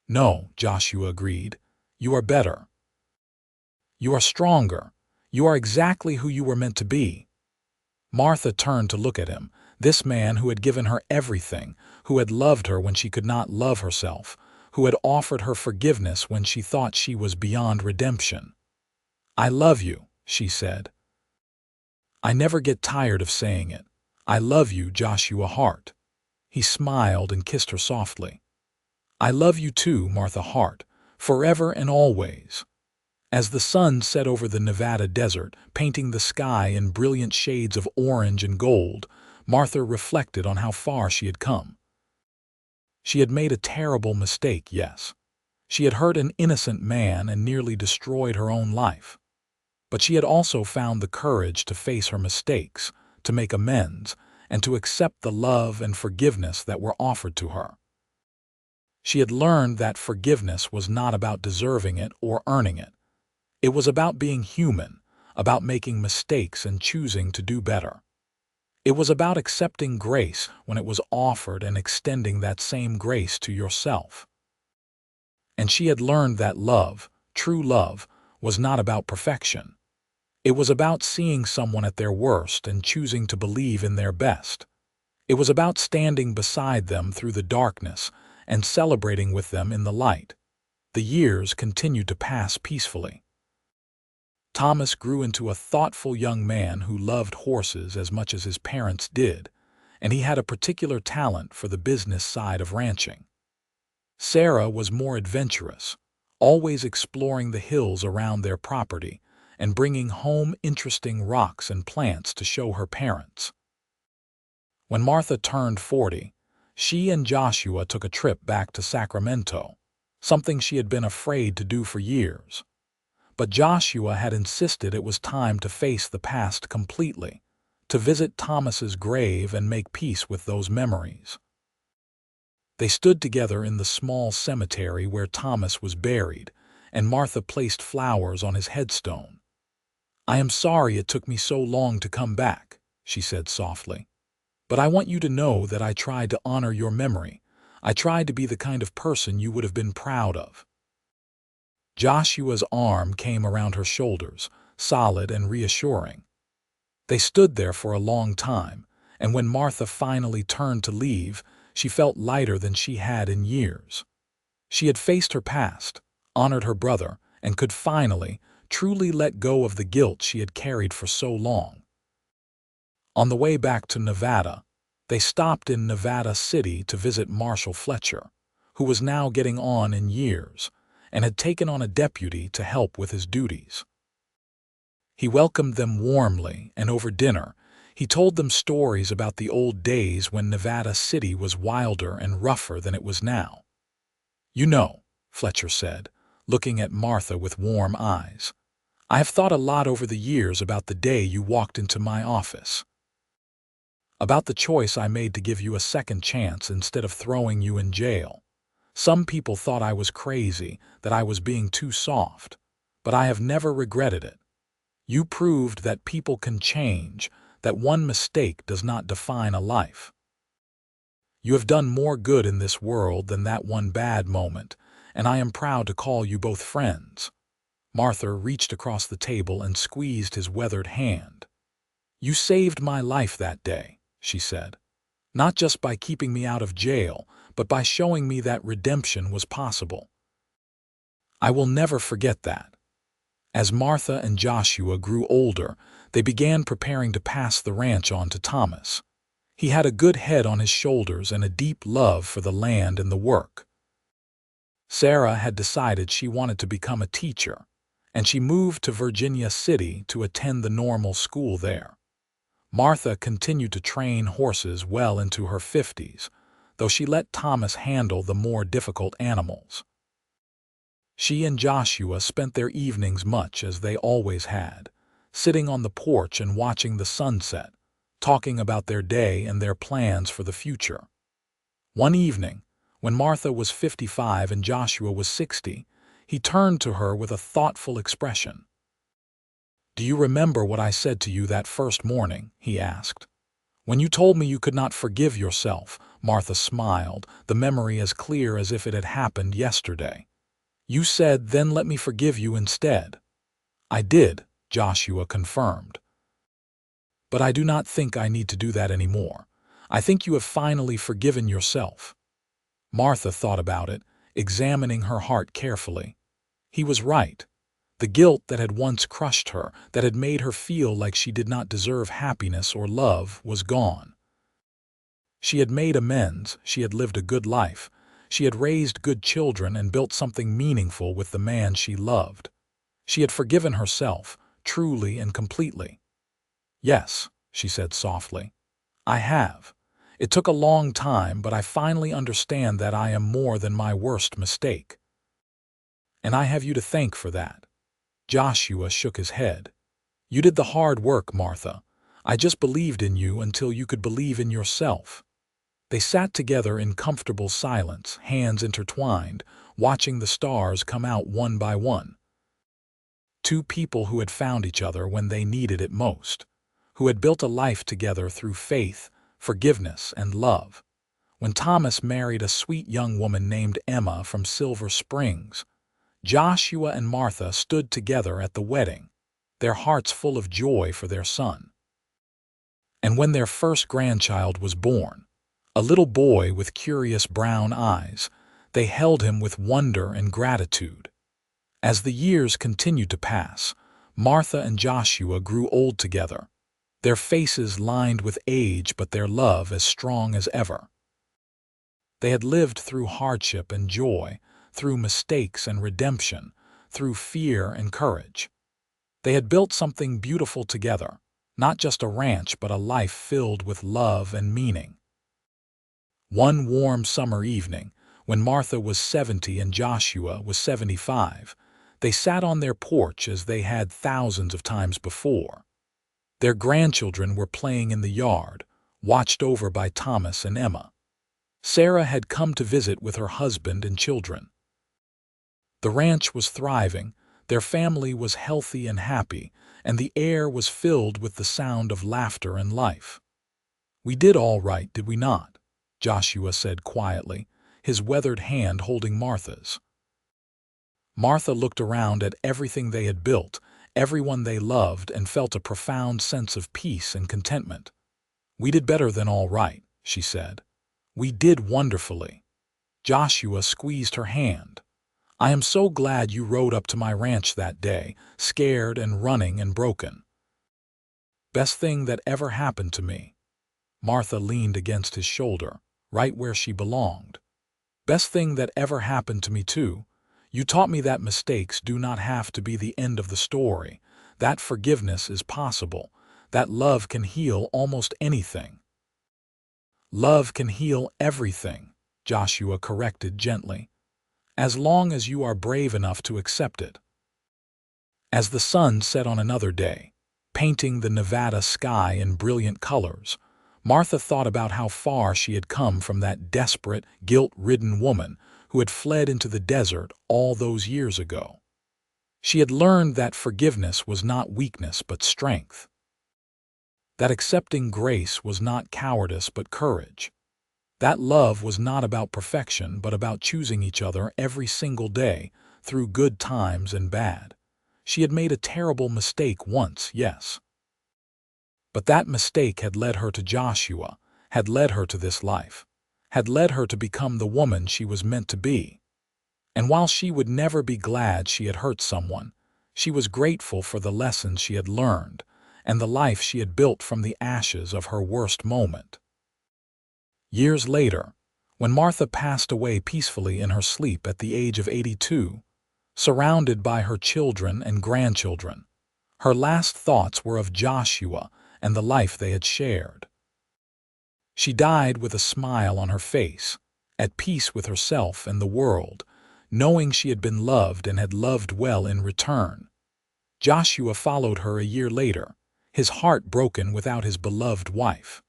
"No," Joshua agreed. "You are better. You are stronger. You are exactly who you were meant to be." Martha turned to look at him, this man who had given her everything, who had loved her when she could not love herself, who had offered her forgiveness when she thought she was beyond redemption. "I love you," she said. "I never get tired of saying it. I love you, Joshua Hart." He smiled and kissed her softly. "I love you too, Martha Hart, forever and always." As the sun set over the Nevada desert, painting the sky in brilliant shades of orange and gold, Martha reflected on how far she had come. She had made a terrible mistake, yes. She had hurt an innocent man and nearly destroyed her own life. But she had also found the courage to face her mistakes, to make amends, and to accept the love and forgiveness that were offered to her. She had learned that forgiveness was not about deserving it or earning it. It was about being human, about making mistakes and choosing to do better. It was about accepting grace when it was offered and extending that same grace to yourself. And she had learned that love, true love, was not about perfection. It was about seeing someone at their worst and choosing to believe in their best. It was about standing beside them through the darkness and celebrating with them in the light. The years continued to pass peacefully. Thomas grew into a thoughtful young man who loved horses as much as his parents did, and he had a particular talent for the business side of ranching. Sarah was more adventurous, always exploring the hills around their property and bringing home interesting rocks and plants to show her parents. When Martha turned 40, she and Joshua took a trip back to Sacramento, something she had been afraid to do for years. But Joshua had insisted it was time to face the past completely, to visit Thomas's grave and make peace with those memories. They stood together in the small cemetery where Thomas was buried, and Martha placed flowers on his headstone. "I am sorry it took me so long to come back," she said softly. "But I want you to know that I tried to honor your memory. I tried to be the kind of person you would have been proud of." Joshua's arm came around her shoulders, solid and reassuring. They stood there for a long time, and when Martha finally turned to leave, she felt lighter than she had in years. She had faced her past, honored her brother, and could finally, truly let go of the guilt she had carried for so long. On the way back to Nevada, they stopped in Nevada City to visit Marshal Fletcher, who was now getting on in years, and had taken on a deputy to help with his duties. He welcomed them warmly, and over dinner, he told them stories about the old days when Nevada City was wilder and rougher than it was now. "You know," Fletcher said, looking at Martha with warm eyes, "I have thought a lot over the years about the day you walked into my office. About the choice I made to give you a second chance instead of throwing you in jail. Some people thought I was crazy, that I was being too soft, but I have never regretted it. You proved that people can change, that one mistake does not define a life. You have done more good in this world than that one bad moment, and I am proud to call you both friends." Martha reached across the table and squeezed his weathered hand. "You saved my life that day," she said. "Not just by keeping me out of jail, but by showing me that redemption was possible. I will never forget that." As Martha and Joshua grew older, they began preparing to pass the ranch on to Thomas. He had a good head on his shoulders and a deep love for the land and the work. Sarah had decided she wanted to become a teacher, and she moved to Virginia City to attend the normal school there. Martha continued to train horses well into her 50s, though she let Thomas handle the more difficult animals. She and Joshua spent their evenings much as they always had, sitting on the porch and watching the sunset, talking about their day and their plans for the future. One evening, when Martha was 55 and Joshua was 60, he turned to her with a thoughtful expression. "Do you remember what I said to you that first morning?" he asked. "When you told me you could not forgive yourself," Martha smiled, the memory as clear as if it had happened yesterday. "You said, 'Then let me forgive you instead.'" "I did," Joshua confirmed. "But I do not think I need to do that anymore. I think you have finally forgiven yourself." Martha thought about it, examining her heart carefully. He was right. The guilt that had once crushed her, that had made her feel like she did not deserve happiness or love, was gone. She had made amends, she had lived a good life, she had raised good children and built something meaningful with the man she loved. She had forgiven herself, truly and completely. "Yes," she said softly, "I have. It took a long time, but I finally understand that I am more than my worst mistake. And I have you to thank for that." Joshua shook his head. "You did the hard work, Martha. I just believed in you until you could believe in yourself." They sat together in comfortable silence, hands intertwined, watching the stars come out one by one. Two people who had found each other when they needed it most, who had built a life together through faith, forgiveness, and love. When Thomas married a sweet young woman named Emma from Silver Springs, Joshua and Martha stood together at the wedding. their hearts full of joy for their son. And when their first grandchild was born, a little boy with curious brown eyes, they held him with wonder and gratitude. As the years continued to pass, Martha and Joshua grew old together, their faces lined with age but their love as strong as ever. They had lived through hardship and joy, through mistakes and redemption, through fear and courage. They had built something beautiful together, not just a ranch but a life filled with love and meaning. One warm summer evening, when Martha was 70 and Joshua was 75, they sat on their porch as they had thousands of times before. Their grandchildren were playing in the yard, watched over by Thomas and Emma. Sarah had come to visit with her husband and children. The ranch was thriving, their family was healthy and happy, and the air was filled with the sound of laughter and life. "We did all right, did we not?" Joshua said quietly, his weathered hand holding Martha's. Martha looked around at everything they had built, everyone they loved, and felt a profound sense of peace and contentment. "We did better than all right," she said. "We did wonderfully." Joshua squeezed her hand. "I am so glad you rode up to my ranch that day, scared and running and broken." "Best thing that ever happened to me." Martha leaned against his shoulder, right where she belonged. "Best thing that ever happened to me too. You taught me that mistakes do not have to be the end of the story, that forgiveness is possible, that love can heal almost anything." "Love can heal everything," Joshua corrected gently, "as long as you are brave enough to accept it." As the sun set on another day, painting the Nevada sky in brilliant colors, Martha thought about how far she had come from that desperate, guilt-ridden woman who had fled into the desert all those years ago. She had learned that forgiveness was not weakness but strength, that accepting grace was not cowardice but courage, that love was not about perfection but about choosing each other every single day, through good times and bad. She had made a terrible mistake once, yes. But that mistake had led her to Joshua, had led her to this life, had led her to become the woman she was meant to be. And while she would never be glad she had hurt someone, she was grateful for the lessons she had learned and the life she had built from the ashes of her worst moment. Years later, when Martha passed away peacefully in her sleep at the age of 82, surrounded by her children and grandchildren, her last thoughts were of Joshua and the life they had shared. She died with a smile on her face, at peace with herself and the world, knowing she had been loved and had loved well in return. Joshua followed her a year later, his heart broken without his beloved wife.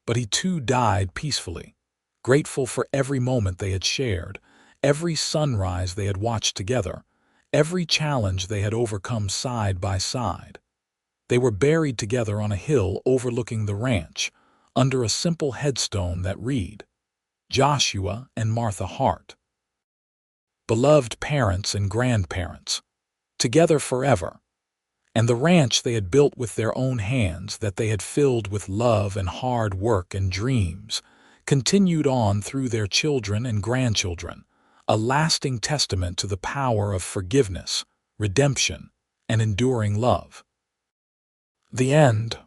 But he too died peacefully, grateful for every moment they had shared, every sunrise they had watched together, every challenge they had overcome side by side. They were buried together on a hill overlooking the ranch, under a simple headstone that read, "Joshua and Martha Hart. Beloved parents and grandparents, together forever." And the ranch they had built with their own hands, that they had filled with love and hard work and dreams, continued on through their children and grandchildren, a lasting testament to the power of forgiveness, redemption, and enduring love. The end.